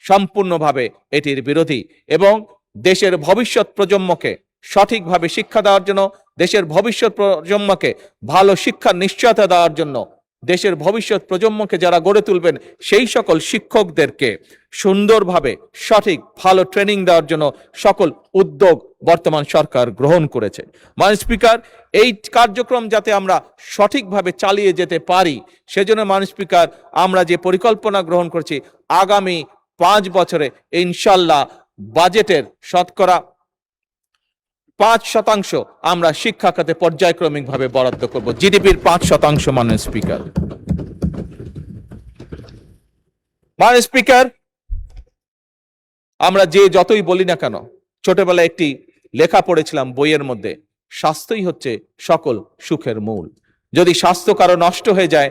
সম্পূর্ণভাবে এটির বিরোধী এবং দেশের ভবিষ্যৎ প্রজন্মকে সঠিকভাবে শিক্ষা দেওয়ার জন্য, দেশের ভবিষ্যৎ প্রজন্মকে ভালো শিক্ষার নিশ্চয়তা দেওয়ার জন্য, দেশের ভবিষ্যৎ প্রজন্মকে যারা গড়ে তুলবেন সেই সকল শিক্ষকদেরকে সুন্দরভাবে সঠিক ভালো ট্রেনিং দেওয়ার জন্য সকল উদ্যোগ বর্তমান সরকার গ্রহণ করেছে। মাননীয় স্পিকার, এই কার্যক্রম যাতে আমরা সঠিকভাবে চালিয়ে যেতে পারি, সেজন্য মাননীয় স্পিকার, আমরা যে পরিকল্পনা গ্রহণ করছি, আগামী 5 বছরে ইনশাল্লাহ বাজেটের শতকরা 5% আমরা শিক্ষা খাতে পর্যায়ক্রমিকভাবে বরাদ্দ করব, জিডিপির 5%। মাননীয় স্পিকার, মাননীয় স্পিকার, আমরা যতই বলি না কেন, ছোটবেলায় একটি লেখা পড়েছিলাম বইয়ের মধ্যে, স্বাস্থ্যই হচ্ছে সকল সুখের মূল। যদি স্বাস্থ্য কারো নষ্ট হয়ে যায়,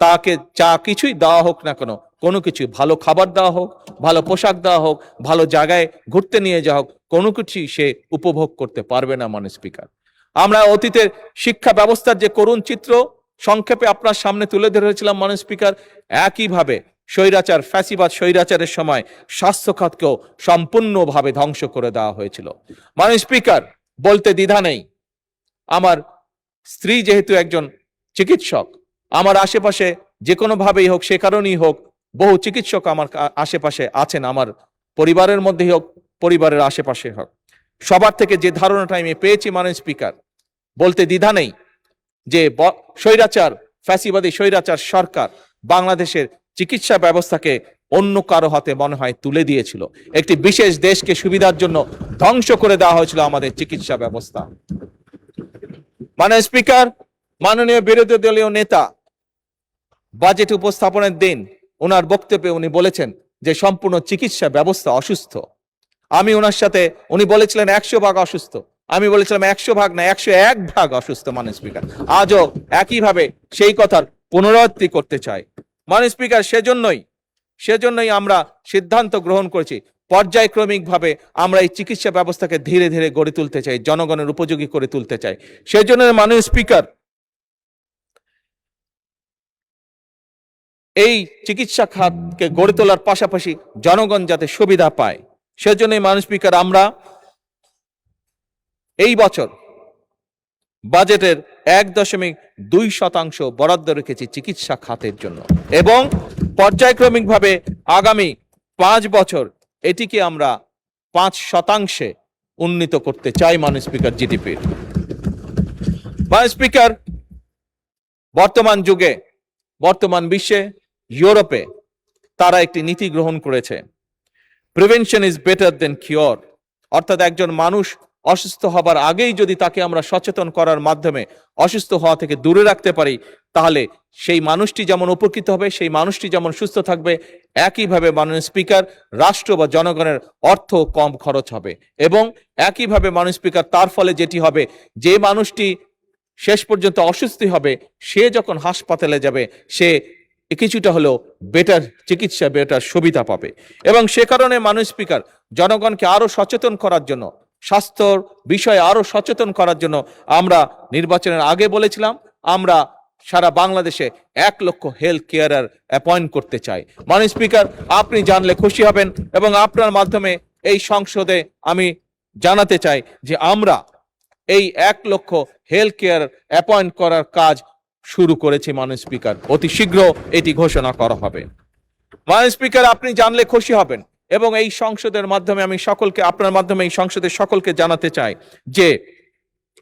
তাকে যা কিছুই দেওয়া হোক না কেন, কোনো কিছু, ভালো খাবার দেওয়া হোক, ভালো পোশাক দেওয়া হোক, ভালো জায়গায় ঘুরতে নিয়ে যাওয়া হোক, কোনো কিছুই সে উপভোগ করতে পারবে না। মাননীয় স্পিকার, আমরা অতীতের শিক্ষা ব্যবস্থার যে করুণ চিত্র সংক্ষেপে আপনার সামনে তুলে ধরেছিলাম। মাননীয় স্পিকার, একইভাবে ফ্যাসিবাদ স্বৈরাচারের সময় স্বাস্থ্য খাতকেও সম্পূর্ণভাবে ধ্বংস করে দেওয়া হয়েছিল। মাননীয় স্পিকার, বলতে দ্বিধা নেই, আমার স্ত্রী যেহেতু একজন চিকিৎসক, আমার আশেপাশে যে কোনো ভাবেই হোক, সে কারণেই হোক, বহু চিকিৎসক আমার আশেপাশে আছেন, আমার পরিবারের মধ্যেই হোক, পরিবারের আশেপাশে হোক। সবার থেকে যে ধারণাটা আমি পেয়েছি মাননীয় স্পিকার, বলতে দ্বিধা নেই যে স্বৈরাচার, ফ্যাসিবাদী স্বৈরাচার সরকার বাংলাদেশের চিকিৎসা ব্যবস্থাকে অন্য কারো হাতে মনে হয় তুলে দিয়েছিল। একটি বিশেষ দেশকে সুবিধার জন্য ধ্বংস করে দেওয়া হয়েছিল আমাদের চিকিৎসা ব্যবস্থা। মাননীয় স্পিকার, মাননীয় বিরোধী দলীয় নেতা বাজেট উপস্থাপনের দিন ওনার বক্তব্যে উনি বলেছেন যে সম্পূর্ণ চিকিৎসা ব্যবস্থা অসুস্থ। আমি ওনার সাথে, উনি বলেছিলেন 100% অসুস্থ, আমি বলেছিলাম 100% না, 101% অসুস্থ মাননীয় স্পিকার। আজও একইভাবে সেই কথার পুনরাবৃত্তি করতে চাই মাননীয় স্পিকার। সেজন্যই আমরা সিদ্ধান্ত গ্রহণ করেছি পর্যায়ক্রমিকভাবে আমরা এই চিকিৎসা ব্যবস্থাকে ধীরে ধীরে গড়ে তুলতে চাই, জনগণের উপযোগী করে তুলতে চাই। সেজন্য মাননীয় স্পিকার, এই চিকিৎসা খাতকে গড়ে তোলার পাশাপাশি জনগণ যাতে সুবিধা পায়, সেজন্যই মাননীয় স্পিকার আমরা এই বছর বাজেটের 1.2% বরাদ্দ রেখেছি চিকিৎসা খাতের জন্য, এবং পর্যায়ক্রমিকভাবে আগামী 5 বছর এটিকে আমরা 5% উন্নীত করতে চাই মাননীয় স্পিকার জিডিপির। মাননীয় স্পিকার, বর্তমান যুগে, বর্তমান বিশ্বে, ইউরোপে তারা একটি নীতি গ্রহণ করেছে, prevention is better then cure. অর্থাৎ একজন মানুষ অসুস্থ হবার আগেই যদি তাকে আমরা সচেতন করার মাধ্যমে অসুস্থ হওয়া থেকে দূরে রাখতে পারি, তাহলে সেই মানুষটি যেমন উপকৃত হবে, সেই মানুষটি যেমন সুস্থ থাকবে, একইভাবে মাননীয় স্পিকার রাষ্ট্র বা জনগণের অর্থ কম খরচ হবে। এবং একইভাবে মাননীয় স্পিকার, তার ফলে যেটি হবে, যে মানুষটি শেষ পর্যন্ত অসুস্থ হবে, সে যখন হাসপাতালে যাবে, সে কিছুটা হলেও বেটার চিকিৎসা, বেটার সুবিধা পাবে। এবং সে কারণে মাননীয় স্পিকার, জনগণকে আরো সচেতন করার জন্য, স্বাস্থ্যর বিষয়ে আরো সচেতন করার জন্য আমরা নির্বাচনের আগে বলেছিলাম আমরা সারা বাংলাদেশে 1 লক্ষ হেলথ কেয়ারার অ্যাপয়েন্ট করতে চাই। মাননীয় স্পিকার, আপনি জানলে খুশি হবেন, এবং আপনার মাধ্যমে এই সংসদে আমি জানাতে চাই যে আমরা এই 1 লক্ষ হেলথ কেয়ার অ্যাপয়েন্ট করার কাজ শুরু করেছি মাননীয় স্পিকার, অতি শীঘ্র এটি ঘোষণা করা হবে। মাননীয় স্পিকার, আপনি জানলে খুশি হবেন, এবং এই সংসদের মাধ্যমে আমি সকলকে, আপনার মাধ্যমে এই সংসদের সকলকে জানাতে চাই যে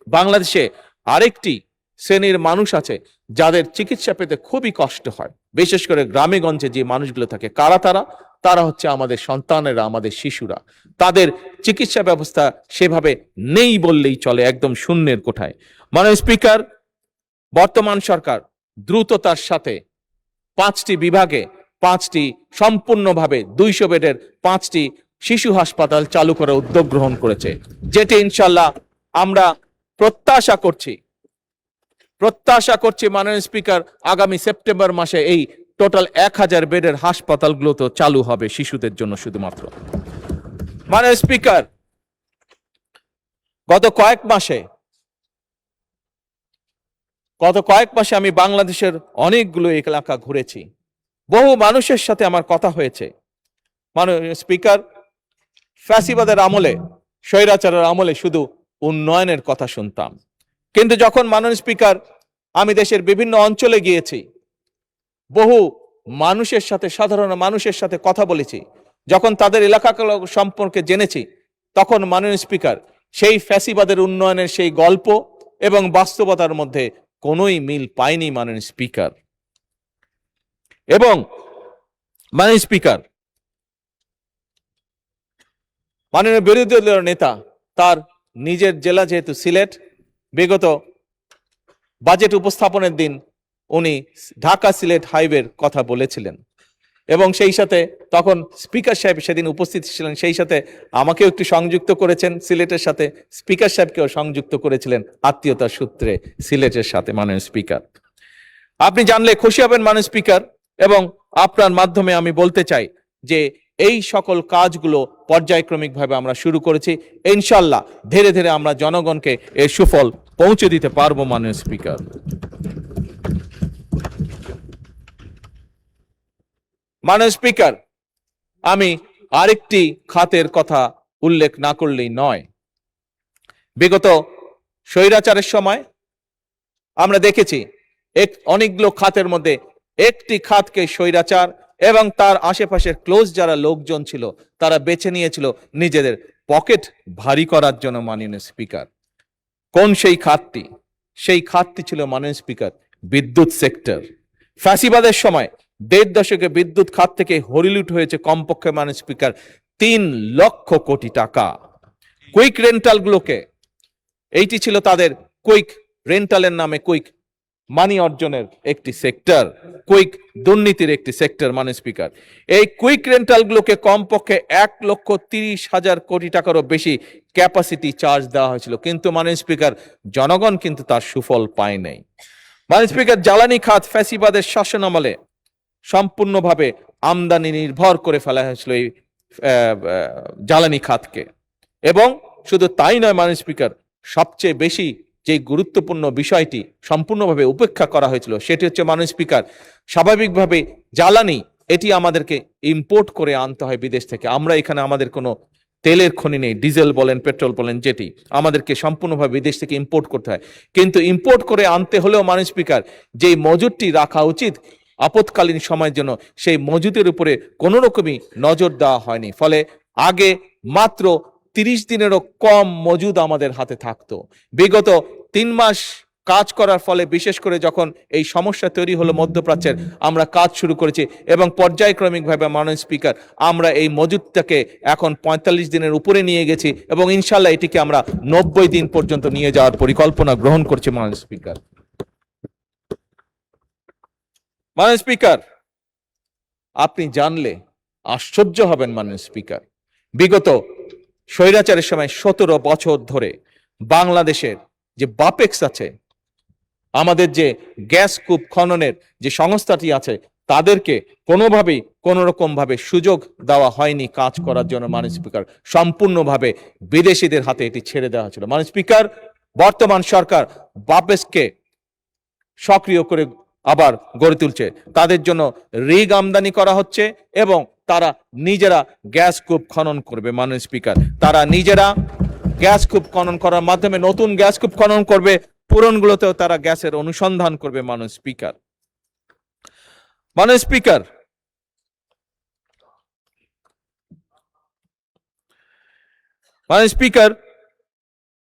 বাংলাদেশে আরেকটি শ্রেণীর মানুষ আছে যাদের চিকিৎসা পেতে খুবই কষ্ট হয়, বিশেষ করে গ্রামে গঞ্জে যে মানুষগুলো থাকে। কারা তারা? তারা হচ্ছে আমাদের সন্তানেরা, আমাদের শিশুরা। তাদের চিকিৎসা ব্যবস্থা সেভাবে নেই বললেই চলে, একদম শূন্যের কোঠায়। মাননীয় স্পিকার, বর্তমান সরকার দ্রুততার সাথে 5টি বিভাগে 5টি সম্পূর্ণভাবে 200 বেডের 5টি শিশু হাসপাতাল চালু করার উদ্যোগ গ্রহণ করেছে, যেটি ইনশাল্লাহ আমরা প্রত্যাশা করছি মাননীয় স্পিকার, আগামী সেপ্টেম্বর মাসে এই টোটাল 1000 বেডের হাসপাতালগুলো তো চালু হবে শিশুদের জন্য শুধুমাত্র। মাননীয় স্পিকার, গত কয়েক মাসে আমি বাংলাদেশের অনেকগুলো এলাকা ঘুরেছি, বহু মানুষের সাথে আমার কথা হয়েছে। মাননীয় স্পিকার, ফ্যাসিবাদের আমলে, স্বৈরাচারের আমলে শুধু উন্নয়নের কথা শুনতাম, কিন্তু যখন মাননীয় স্পিকার আমি দেশের বিভিন্ন অঞ্চলে গিয়েছি, বহু মানুষের সাথে, সাধারণ মানুষের সাথে কথা বলেছি, যখন তাদের এলাকাগুলো সম্পর্কে জেনেছি, তখন মাননীয় স্পিকার সেই ফ্যাসিবাদের উন্নয়নের সেই গল্প এবং বাস্তবতার মধ্যে কোনোই মিল পাইনি মাননীয় স্পিকার। এবং মাননীয় স্পিকার, মাননীয় বিরোধী দলের নেতা তার নিজের জেলা যেহেতু সিলেট, বিগত বাজেট উপস্থাপনের দিন উনি ঢাকা সিলেট হাইওয়ের কথা বলেছিলেন, এবং সেই সাথে তখন স্পিকার সাহেব সেদিন উপস্থিত ছিলেন, সেই সাথে আমাকেও একটু সংযুক্ত করেছেন সিলেটের সাথে, স্পিকার সাহেবকেও সংযুক্ত করেছিলেন আত্মীয়তার সূত্রে সিলেটের সাথে। মাননীয় স্পিকার, আপনি জানলে খুশি হবেন মাননীয় স্পিকার, এবং আপনার মাধ্যমে আমি বলতে চাই যে এই সকল কাজগুলো পর্যায়ক্রমিকভাবে আমরা শুরু করেছি, ইনশাল্লাহ ধীরে ধীরে আমরা জনগণকে এর সুফল পৌঁছে দিতে পারবো মাননীয় স্পিকার। মাননীয় স্পিকার, আমি আরেকটি খাতের কথা উল্লেখ না করলেই নয়। বিগত স্বৈরাচারের সময় আমরা দেখেছি অনেকগুলো খাতের মধ্যে একটি খাতকে স্বৈরাচার এবং তার আশেপাশের ক্লোজ যারা লোকজন ছিল তারা বেছে নিয়েছিল নিজেদের পকেট ভারী করার জন্য। মাননীয় স্পিকার, কোন সেই খাতটি? সেই খাতটি ছিল মাননীয় স্পিকার বিদ্যুৎ সেক্টর। ফ্যাসিবাদের সময় 1.5 দশকে বিদ্যুৎ খাত থেকে হরিলুট হয়েছে কমপক্ষে মাননীয় স্পিকার 3 লক্ষ কোটি টাকা। কুইক রেন্টাল গুলোকে, এইটি ছিল তাদের কুইক রেন্টালের নামে কুইক মানি অর্জনের একটি সেক্টর, কুইক দুর্নীতির একটি সেক্টর। মাননীয় স্পিকার, এই কুইক রেন্টাল গুলোকে কমপক্ষে 1,30,000 কোটি টাকারও বেশি ক্যাপাসিটি চার্জ দেওয়া হয়েছিল, কিন্তু মাননীয় স্পিকার জনগণ কিন্তু তার সুফল পায় নাই। মাননীয় স্পিকার, জ্বালানি খাত ফ্যাসিবাদের শাসন আমলে সম্পূর্ণভাবে আমদানি নির্ভর করে ফেলা হয়েছিল এই জ্বালানি খাতকে। এবং শুধু তাই নয় মাননীয় স্পিকার, সবচেয়ে বেশি যে গুরুত্বপূর্ণ বিষয়টি সম্পূর্ণভাবে উপেক্ষা করা হয়েছিল সেটি হচ্ছে মাননীয় স্পিকার, স্বাভাবিকভাবে জ্বালানি এটি আমাদেরকে ইম্পোর্ট করে আনতে হয় বিদেশ থেকে। আমরা এখানে আমাদের কোনো তেলের খনি নেই, ডিজেল বলেন পেট্রোল বলেন, যেটি আমাদেরকে সম্পূর্ণভাবে বিদেশ থেকে ইম্পোর্ট করতে হয়। কিন্তু ইম্পোর্ট করে আনতে হলেও মাননীয় স্পিকার, যেই মজুদটি রাখা উচিত আপৎকালীন সময়ের জন্য, সেই মজুদের উপরে কোনো রকমই নজর দেওয়া হয়নি। ফলে আগে মাত্র 30 দিনেরও কম মজুদ আমাদের হাতে থাকতো। বিগত 3 মাস কাজ করার ফলে, বিশেষ করে যখন এই সমস্যা তৈরি হলো মধ্যপ্রাচ্যের, আমরা কাজ শুরু করেছি এবং পর্যায়ক্রমিকভাবে মাননীয় স্পিকার আমরা এই মজুদটাকে এখন 45 দিনের উপরে নিয়ে গেছি এবং ইনশাল্লাহ এটিকে আমরা 90 দিন পর্যন্ত নিয়ে যাওয়ার পরিকল্পনা গ্রহণ করছি। মাননীয় স্পিকার, মাননীয় স্পিকার, আপনি জানলে আশ্চর্য হবেন মাননীয় স্পিকার, বিগত স্বৈরাচারের সময় 17 বছর ধরে বাংলাদেশের যে বাপেক্স আছে, আমাদের যে গ্যাস কূপ খননের যে সংস্থাটি আছে, তাদেরকে কোনোভাবেই কোনো রকম ভাবে সুযোগ দেওয়া হয়নি কাজ করার জন্য। মাননীয় স্পিকার, সম্পূর্ণভাবে বিদেশিদের হাতে এটি ছেড়ে দেওয়া হয়েছিল। মাননীয় স্পিকার, বর্তমান সরকার বাপেক্সকে সক্রিয় করে আবার গড়ে তুলছে, তাদের জন্য রিগ আমদানি করা হচ্ছে এবং তারা নিজেরা গ্যাস কূপ খনন করবে। মাননীয় স্পিকার, তারা নিজেরা গ্যাস কূপ খনন করার মাধ্যমে নতুন গ্যাস কূপ খনন করবে, পুরনগুলোতেও তারা গ্যাসের অনুসন্ধান করবে। মাননীয় স্পিকার, মাননীয় স্পিকার, মাননীয় স্পিকার,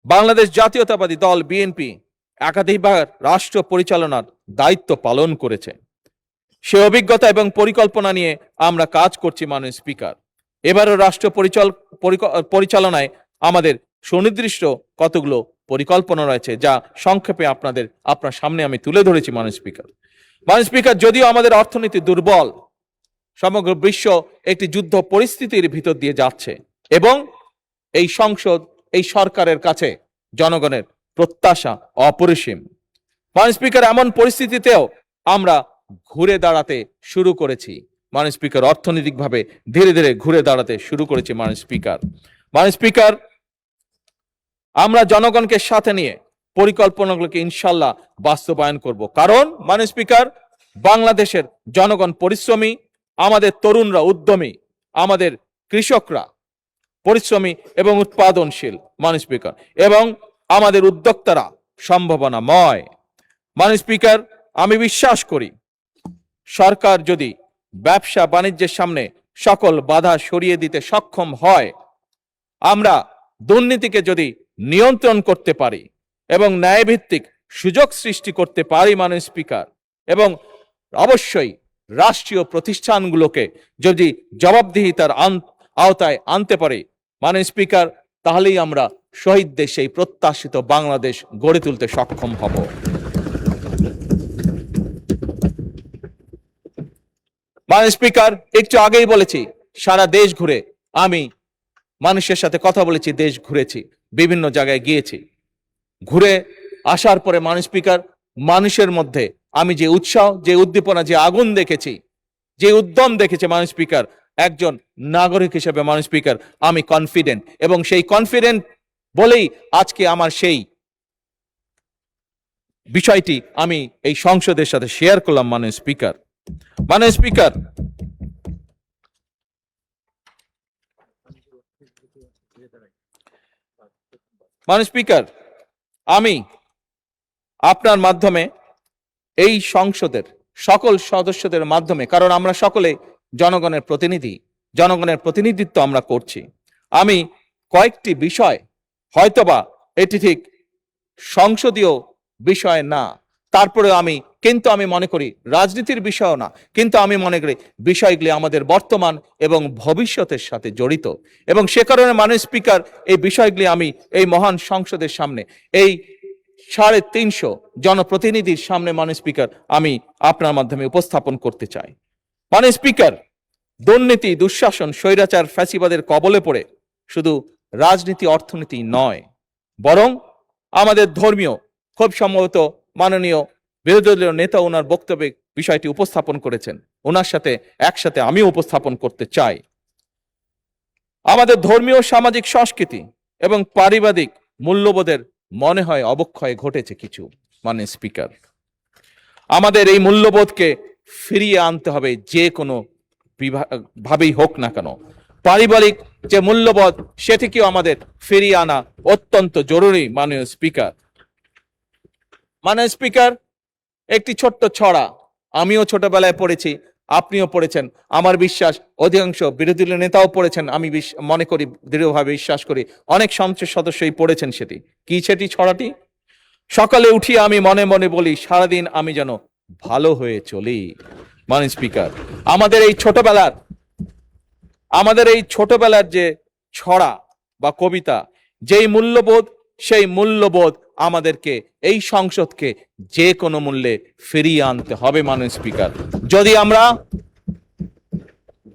বাংলাদেশ জাতীয়তাবাদী দল বিএনপি একাধিকবার রাষ্ট্র পরিচালনার দায়িত্ব পালন করেছে। সে অভিজ্ঞতা এবং পরিকল্পনা নিয়ে আমরা কাজ করছি। মাননীয় স্পিকার, এবারও রাষ্ট্র পরিচালনায় আমাদের সুনির্দিষ্ট কতগুলো পরিকল্পনা রয়েছে, যা সংক্ষেপে আপনার সামনে আমি তুলে ধরেছি। মাননীয় স্পিকার, মাননীয় স্পিকার, যদিও আমাদের অর্থনীতি দুর্বল, সমগ্র বিশ্ব একটি যুদ্ধ পরিস্থিতির ভিতর দিয়ে যাচ্ছে এবং এই সংসদ, এই সরকারের কাছে জনগণের প্রত্যাশা অপরিসীম। মাননীয় স্পিকার, এমন পরিস্থিতিতেও আমরা ঘুরে দাঁড়াতে শুরু করেছি। মাননীয় স্পিকার, অর্থনৈতিকভাবে ধীরে ধীরে ঘুরে দাঁড়াতে শুরু করেছি। মাননীয় স্পিকার, মাননীয় স্পিকার, আমরা জনগণকে সাথে নিয়ে পরিকল্পনাগুলোকে ইনশাল্লাহ বাস্তবায়ন করব। কারণ মাননীয় স্পিকার, বাংলাদেশের জনগণ পরিশ্রমী, আমাদের তরুণরা উদ্যমী, আমাদের কৃষকরা পরিশ্রমী এবং উৎপাদনশীল। মাননীয় স্পিকার, এবং আমাদের উদ্যোক্তারা সম্ভাবনাময়। মাননীয় স্পিকার, আমি বিশ্বাস করি সরকার যদি ব্যবসা বাণিজ্যের সামনে সকল বাধা সরিয়ে দিতে সক্ষম হয়, আমরা দুর্নীতিকে যদি নিয়ন্ত্রণ করতে পারি এবং ন্যায়ভিত্তিক সুযোগ সৃষ্টি করতে পারি মাননীয় স্পিকার, এবং অবশ্যই রাষ্ট্রীয় প্রতিষ্ঠানগুলোকে যদি জবাবদিহিতার আওতায় আনতে পারি মাননীয় স্পিকার, তাহলেই আমরা শহীদদের সেই প্রত্যাশিত বাংলাদেশ গড়ে তুলতে সক্ষম হব। মাননীয় স্পিকার, একটু আগেই বলেছি সারা দেশ ঘুরে আমি মানুষের সাথে কথা বলেছি, দেশ ঘুরেছি, বিভিন্ন জায়গায় গিয়েছি। ঘুরে আসার পরে মাননীয় স্পিকার, মানুষের মধ্যে আমি যে উৎসাহ, যে উদ্দীপনা, যে আগুন দেখেছি, যে উদ্যম দেখেছি মাননীয় স্পিকার, একজন নাগরিক হিসেবে মাননীয় স্পিকার আমি কনফিডেন্ট, এবং সেই কনফিডেন্ট বলেই আজকে আমার সেই বিষয়টি আমি এই সংসদের সাথে শেয়ার করলাম। মাননীয় স্পিকার, মাননীয় স্পিকার, মাননীয় স্পিকার, আমি আপনার মাধ্যমে এই সংসদের সকল সদস্যদের মাধ্যমে, কারণ আমরা সকলে জনগণের প্রতিনিধি, জনগণের প্রতিনিধিত্ব আমরা করছি, আমি কয়েকটি বিষয়, হয়তোবা এটি ঠিক সংসদীয় বিষয় না, তারপরে আমি মনে করি রাজনীতির বিষয়ও না, কিন্তু আমি মনে করি বিষয়গুলি আমাদের বর্তমান এবং ভবিষ্যতের সাথে জড়িত, এবং সে কারণে মাননীয় স্পিকার এই বিষয়গুলি আমি এই মহান সংসদের সামনে, এই 350 জনপ্রতিনিধির সামনে মাননীয় স্পিকার আমি আপনার মাধ্যমে উপস্থাপন করতে চাই। মাননীয় স্পিকার, দুর্নীতি, দুঃশাসন, স্বৈরাচার, ফ্যাসিবাদের কবলে পড়ে শুধু রাজনীতি, অর্থনীতি নয়, বরং আমাদের ধর্মীয়, খুব সম্ভবত মাননীয় বিরোধী দলীয় নেতা ওনার বক্তব্যে বিষয়টি উপস্থাপন করেছেন, ওনার সাথে একসাথে আমিও উপস্থাপন করতে চাই। আমাদের ধর্মীয়, সামাজিক, সংস্কৃতি এবং পারিবারিক মূল্যবোধের মনে হয় অবক্ষয় ঘটেছে কিছু। মাননীয় স্পিকার, আমাদের এই মূল্যবোধকে ফিরিয়ে আনতে হবে, যে কোনো ভাবেই হোক না কেন। পারিবারিক যে মূল্যবোধ, সেটিকেও আমাদের ফিরিয়ে আনা অত্যন্ত জরুরি। মাননীয় স্পিকার, একটি ছোট্ট ছড়া আমিও ছোটবেলায় পড়েছি, আপনিও পড়েছেন, আমার বিশ্বাস অধিকাংশ বিরোধী দলীয় নেতাও পড়েছেন, আমি মনে করি, দৃঢ়ভাবে বিশ্বাস করি অনেক সংসদ সদস্যই পড়েছেন। সেটি ছড়াটি, সকালে উঠি আমি মনে মনে বলি, সারাদিন আমি যেন ভালো হয়ে চলি। মাননীয় স্পিকার, আমাদের এই ছোটবেলার যে ছড়া বা কবিতা, যেই মূল্যবোধ, সেই মূল্যবোধ আমাদেরকে, এই সংসদকে যে কোনো মূল্যে ফিরিয়ে আনতে হবে। মাননীয় স্পিকার,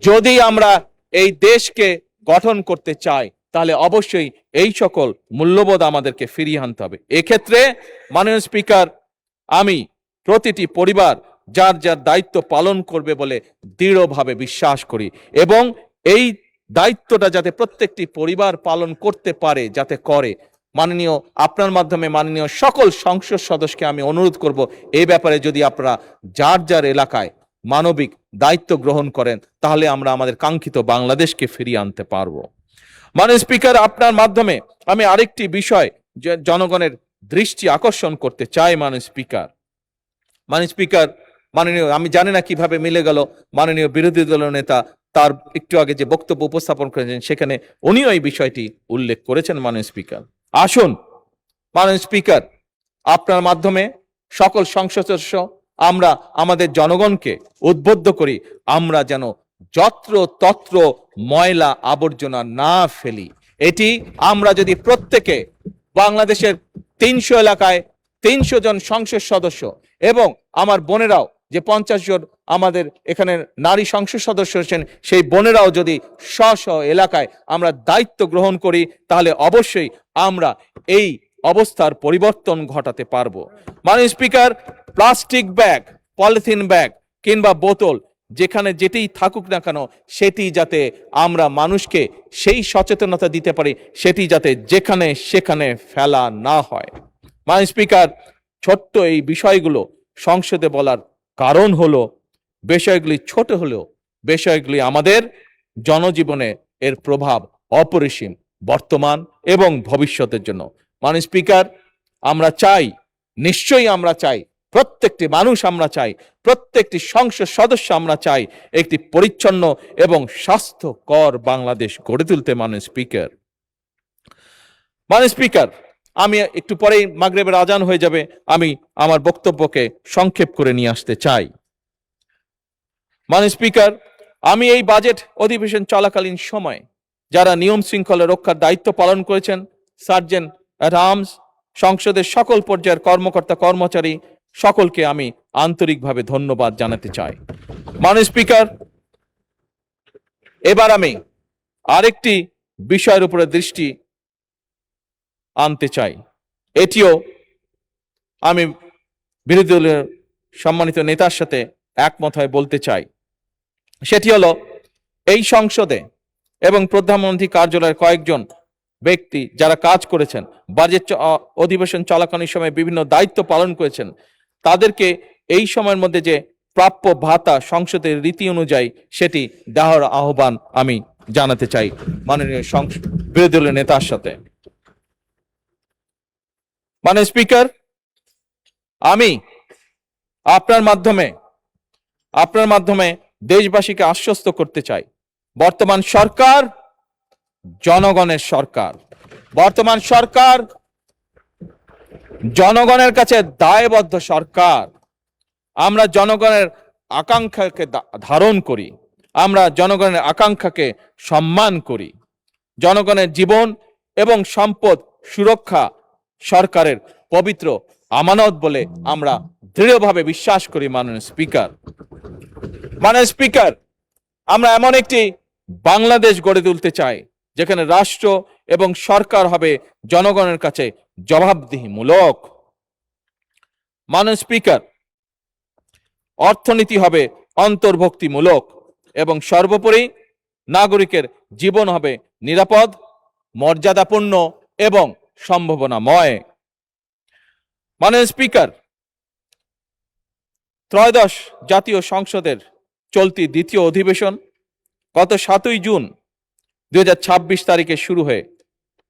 যদি আমরা এই দেশকে গঠন করতে চাই, তাহলে অবশ্যই এই সকল মূল্যবোধ আমাদেরকে ফিরিয়ে আনতে হবে। এক্ষেত্রে মাননীয় স্পিকার, আমি প্রতিটি পরিবার যার যার দায়িত্ব পালন করবে বলে দৃঢ়ভাবে বিশ্বাস করি, এবং এই দায়িত্বটা যাতে প্রত্যেকটি পরিবার পালন করতে পারে, যাতে করে। মাননীয়, আপনার মাধ্যমে মাননীয় সকল সংসদ সদস্যকে আমি অনুরোধ করব, এই ব্যাপারে যদি আপনারা যার যার এলাকায় মানবিক দায়িত্ব গ্রহণ করেন, তাহলে আমরা আমাদের কাঙ্ক্ষিত বাংলাদেশকে ফিরিয়ে আনতে পারবো। মাননীয় স্পিকার, আপনার মাধ্যমে আমি আরেকটি বিষয় জনগণের দৃষ্টি আকর্ষণ করতে চাই। মাননীয় স্পিকার, আমি জানি না কিভাবে মিলে গেল, মাননীয় বিরোধী দলীয় নেতা তার একটু আগে যে বক্তব্য উপস্থাপন করেছেন, সেখানে উনিও এই বিষয়টি উল্লেখ করেছেন। মাননীয় স্পিকার, আসুন মাননীয় স্পিকার, আপনার মাধ্যমে সকল সংসদ সদস্য আমরা আমাদের জনগণকে উদ্বুদ্ধ করি, আমরা যেন যত্র তত্র ময়লা আবর্জনা না ফেলি। এটি আমরা যদি প্রত্যেকে, বাংলাদেশের 300 এলাকায় 300 জন সংসদ সদস্য, এবং আমার বোনেরাও যে 50 জন আমাদের এখানে নারী সংসদ সদস্য আছেন, সেই বোনেরাও যদি স্ব এলাকায় আমরা দায়িত্ব গ্রহণ করি, তাহলে অবশ্যই আমরা এই অবস্থার পরিবর্তন ঘটাতে পারবো। মাননীয় speaker, plastic bag, polythene bag কিংবা বোতল, যেখানে যেটিই থাকুক না কেন, সেটি যাতে আমরা মানুষকে সেই সচেতনতা দিতে পারি, সেটি যাতে যেখানে সেখানে ফেলা না হয়। মাননীয় স্পিকার, ছোট্ট এই বিষয়গুলো সংসদে বলার কারণ হলো, বিষয়গুলি ছোট হলেও বিষয়গুলি আমাদের জনজীবনে এর প্রভাব অপরিসীম, বর্তমান এবং ভবিষ্যতের জন্য। মাননীয় স্পিকার, আমরা চাই, নিশ্চয়ই আমরা চাই, প্রত্যেকটি মানুষ আমরা চাই, প্রত্যেকটি সংসদ সদস্য আমরা চাই একটি পরিচ্ছন্ন এবং স্বাস্থ্যকর বাংলাদেশ গড়ে তুলতে। মাননীয় স্পিকার, আমি একটু পরেই মাগরিবের আজান হয়ে যাবে, আমি আমার বক্তব্যকে সংক্ষেপ করে নিয়ে আসতে চাই। মাননীয় স্পিকার, আমি এই বাজেট অধিবেশন চলাকালীন সময় যারা নিয়ম শৃঙ্খলা রক্ষার দায়িত্ব পালন করেছেন, সার্জেন্ট অ্যাট আর্মস, সংসদের সকল পর্যায়ের কর্মকর্তা কর্মচারী সকলকে আমি আন্তরিকভাবে ধন্যবাদ জানাতে চাই। মাননীয় স্পিকার, এবার আমি আরেকটি বিষয়ের উপরে দৃষ্টি আনতে চাই, এটিও আমি বিরোধী দলের সম্মানিত নেতার সাথে একমত হয়ে বলতে চাই। সেটি হলো, এই সংসদে এবং প্রধানমন্ত্রী কার্যালয়ের কয়েকজন ব্যক্তি যারা কাজ করেছেন, বাজেট অধিবেশন চলাকালীন সময় বিভিন্ন দায়িত্ব পালন করেছেন, তাদেরকে এই সময়ের মধ্যে যে প্রাপ্য ভাতা সংসদের রীতি অনুযায়ী সেটি দেওয়ার আহ্বান আমি জানাতে চাই মাননীয় বিরোধী দলের নেতার সাথে। মাননীয় স্পিকার, আমি আপনার মাধ্যমে দেশবাসীকে আশ্বস্ত করতে চাই, বর্তমান সরকার জনগণের সরকার। বর্তমান সরকার জনগণের কাছে দায়বদ্ধ সরকার। আমরা জনগণের আকাঙ্ক্ষাকে ধারণ করি, আমরা জনগণের আকাঙ্ক্ষাকে সম্মান করি। জনগণের জীবন এবং সম্পদ সুরক্ষা সরকারের পবিত্র আমানত বলে আমরা দৃঢ়ভাবে বিশ্বাস করি। মাননীয় স্পিকার, আমরা এমন একটি বাংলাদেশ গড়ে তুলতে চাই যেখানে রাষ্ট্র এবং সরকার হবে জনগণের কাছে জবাবদিহিমূলক। মাননীয় স্পিকার, অর্থনীতি হবে অন্তর্ভুক্তিমূলক এবং সর্বোপরি নাগরিকের জীবন হবে নিরাপদ, মর্যাদাপূর্ণ এবং সম্ভাবনাময়। মাননীয় স্পিকার, ত্রয়োদশ জাতীয় সংসদের চলতি দ্বিতীয় অধিবেশন গত 7ই জুন 2026 তারিখে শুরু হয়ে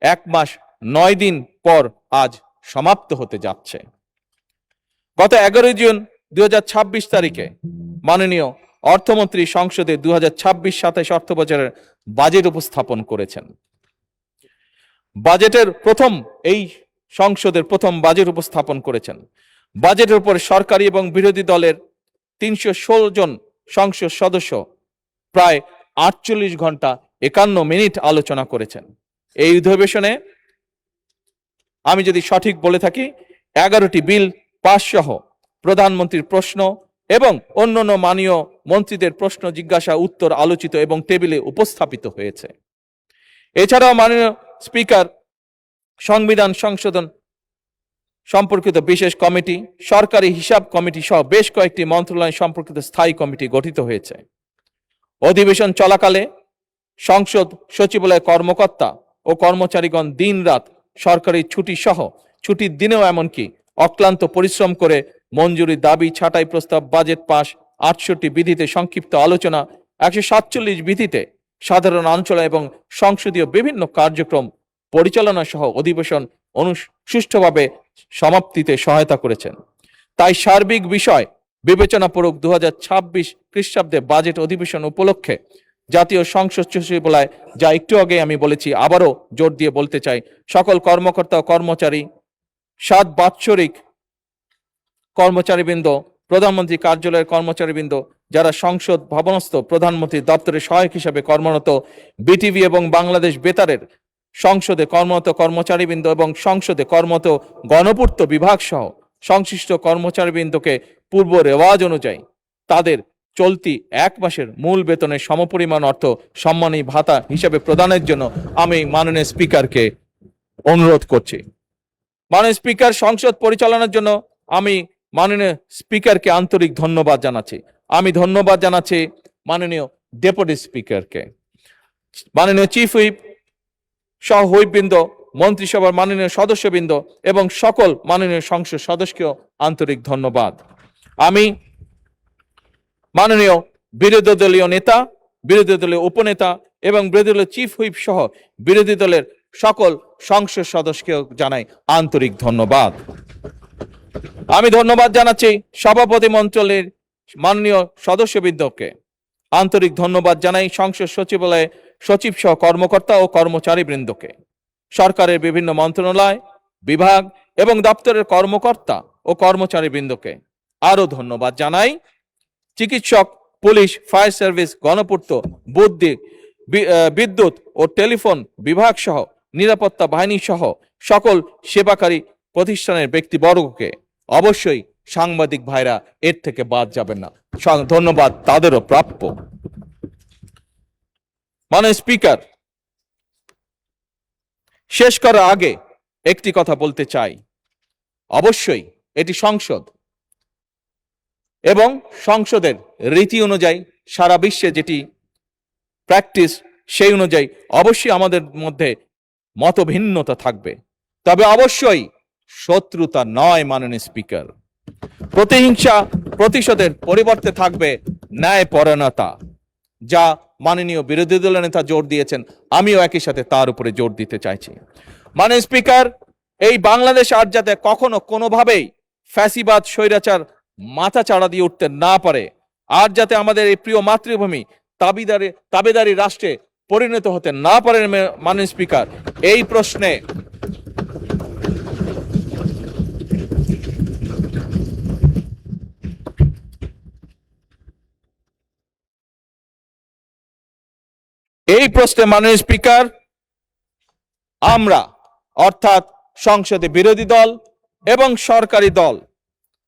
1 মাস 9 দিন পর আজ সমাপ্ত হতে যাচ্ছে। গত 11 জুন 2026 তারিখে মাননীয় অর্থমন্ত্রী সংসদে 2026-27 অর্থ বছরের বাজেট উপস্থাপন করেছেন। এই সংসদের প্রথম বাজেট উপস্থাপন করেছেন। বাজেটের উপর সরকারি এবং বিরোধী দলের 316 জন সংসদ সদস্য প্রায় 48 ঘন্টা 51 মিনিট আলোচনা করেছেন। এই অধিবেশনে আমি যদি সঠিক বলে থাকি 11টি বিল পাস সহ প্রধানমন্ত্রীর প্রশ্ন এবং অন্যান্য মাননীয় মন্ত্রীদের প্রশ্ন জিজ্ঞাসা উত্তর আলোচিত এবং টেবিলে উপস্থাপিত হয়েছে। এছাড়াও মাননীয় স্পিকার, সংবিধান সংশোধন সম্পর্কিত বিশেষ কমিটি, সরকারি হিসাব কমিটি সহ বেশ কয়েকটি মন্ত্রণালয় সম্পর্কিত স্থায়ী কমিটি গঠিত হয়েছে। অধিবেশন চলাকালে সংসদ সচিবালয় কর্মকর্তা ও কর্মচারীগণ দিনরাত সরকারি ছুটি সহ ছুটির দিনেও এমনকি অক্লান্ত পরিশ্রম করে মঞ্জুরির দাবি, ছাঁটাই প্রস্তাব, বাজেট পাস, 68 বিধিতে সংক্ষিপ্ত আলোচনা, 147 বিধিতে সাধারণ আলোচনা এবং সংসদীয় বিভিন্ন কার্যক্রম পরিচালনা সহ অধিবেশন সুষ্ঠুভাবে সমাপ্তিতে সহায়তা করেছেন। তাই সার্বিক বিষয় বিবেচনাপূর্বক 2026 খ্রিস্টাব্দে বাজেট অধিবেশন উপলক্ষে জাতীয় সংসদ সচিবালয়, যা একটু আগে আমি বলেছি, আবারও জোর দিয়ে বলতে চাই, সকল কর্মকর্তা ও কর্মচারী, 7 বাৎসরিক কর্মচারীবৃন্দ, প্রধানমন্ত্রী কার্যালয়ের কর্মচারীবৃন্দ, যারা সংসদ ভবনস্থ প্রধানমন্ত্রী দপ্তরে সহায়ক হিসেবে কর্মরত, বিটিভি এবং বাংলাদেশ বেতারের সংসদে কর্মরত কর্মচারীবৃন্দ এবং সংসদে কর্মরত গণপূর্ত বিভাগ সহ সংশ্লিষ্ট কর্মচারীবৃন্দকে পূর্ব রেওয়াজ অনুযায়ী তাদের চলতি 1 মাসের মূল বেতনের সমপরিমাণ অর্থ সম্মানী ভাতা হিসেবে প্রদানের জন্য আমি মাননীয় স্পিকারকে অনুরোধ করছি। মাননীয় স্পিকার, সংসদ পরিচালনার জন্য আমি মাননীয় স্পিকারকে আন্তরিক ধন্যবাদ জানাচ্ছি। আমি ধন্যবাদ জানাচ্ছি মাননীয় ডেপুটি স্পিকারকে, মাননীয় চিফ হুইপ সহ হুইপবৃন্দ, মন্ত্রিসভার মাননীয় সদস্যবৃন্দ এবং সকল মাননীয় সংসদ সদস্যকেও আন্তরিক ধন্যবাদ। আমি মাননীয় বিরোধী দলীয় নেতা, বিরোধী দলীয় উপনেতা এবং বিরোধী দলের চিফ হুইপ সহ বিরোধী দলের সকল সংসদ সদস্যকেও জানাই আন্তরিক ধন্যবাদ। আমি ধন্যবাদ জানাচ্ছি সভাপতি মণ্ডলীর মাননীয় সদস্যবৃন্দকে, আন্তরিক ধন্যবাদ জানাই সংসদ সচিবালয়ে সচিব সহ কর্মকর্তা ও কর্মচারীবৃন্দকে, সরকারের বিভিন্ন মন্ত্রণালয়, বিভাগ এবং দপ্তরের কর্মকর্তা ও কর্মচারীবৃন্দকে। আরো ধন্যবাদ জানাই চিকিৎসক, পুলিশ, ফায়ার সার্ভিস, গণপূর্ত, বিদ্যুৎ ও টেলিফোন বিভাগ সহ নিরাপত্তা বাহিনী সহ সকল সেবাকারী প্রতিষ্ঠানের ব্যক্তিবর্গকে। অবশ্যই সাংবাদিক ভাইরা এর থেকে বাদ যাবেন না, ধন্যবাদ তাদেরও প্রাপ্য। মাননীয় স্পিকার, শেষ করার আগে একটি কথা বলতে চাই। অবশ্যই এটি সংসদ এবং সংসদের রীতি অনুযায়ী সারা বিশ্বে যেটি প্র্যাকটিস, সেই অনুযায়ী অবশ্যই আমাদের মধ্যে মতভিন্নতা থাকবে, তবে অবশ্যই শত্রুতা নয়। মাননীয় স্পিকার, প্রতিহিংসা প্রতিশোধের পরিবর্তে থাকবে ন্যায়পরায়ণতা, যা মাননীয় বিরোধী দলের নেতা জোর দিয়েছেন, আমিও একই সাথে তার উপরে জোর দিতে চাইছি। মাননীয় স্পিকার, এই বাংলাদেশ আর যাতে কখনো কোনোভাবেই ফ্যাসিবাদ স্বৈরাচার মাথা চাড়া দিয়ে উঠতে না পারে, আর যাতে আমাদের এই প্রিয় মাতৃভূমি তাবেদারি রাষ্ট্রে পরিণত হতে না পারে, মাননীয় স্পিকার, এই প্রশ্নে মাননীয় স্পিকার, আমরা অর্থাৎ সংসদে বিরোধী দল এবং সরকারি দল,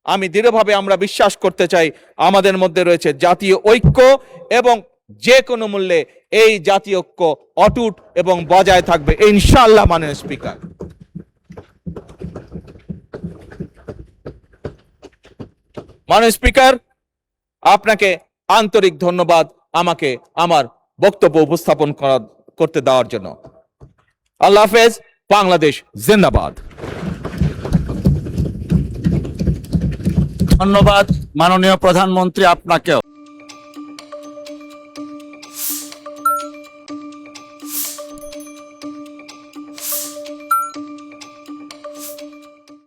আমি দৃঢ়ভাবে আমরা বিশ্বাস করতে চাই আমাদের মধ্যে রয়েছে জাতীয় ঐক্য, এবং যে কোনো মূল্যে এই জাতীয় ঐক্য অটুট এবং বজায় থাকবে ইনশাআল্লাহ। মাননীয় স্পিকার, মাননীয় স্পিকার, আপনাকে আন্তরিক ধন্যবাদ আমাকে আমার বক্তব্য উপস্থাপন করতে দেওয়ার জন্য। আল্লাহ হাফেজ। বাংলাদেশ জিন্দাবাদ। ধন্যবাদ মাননীয় প্রধানমন্ত্রী আপনাকেও।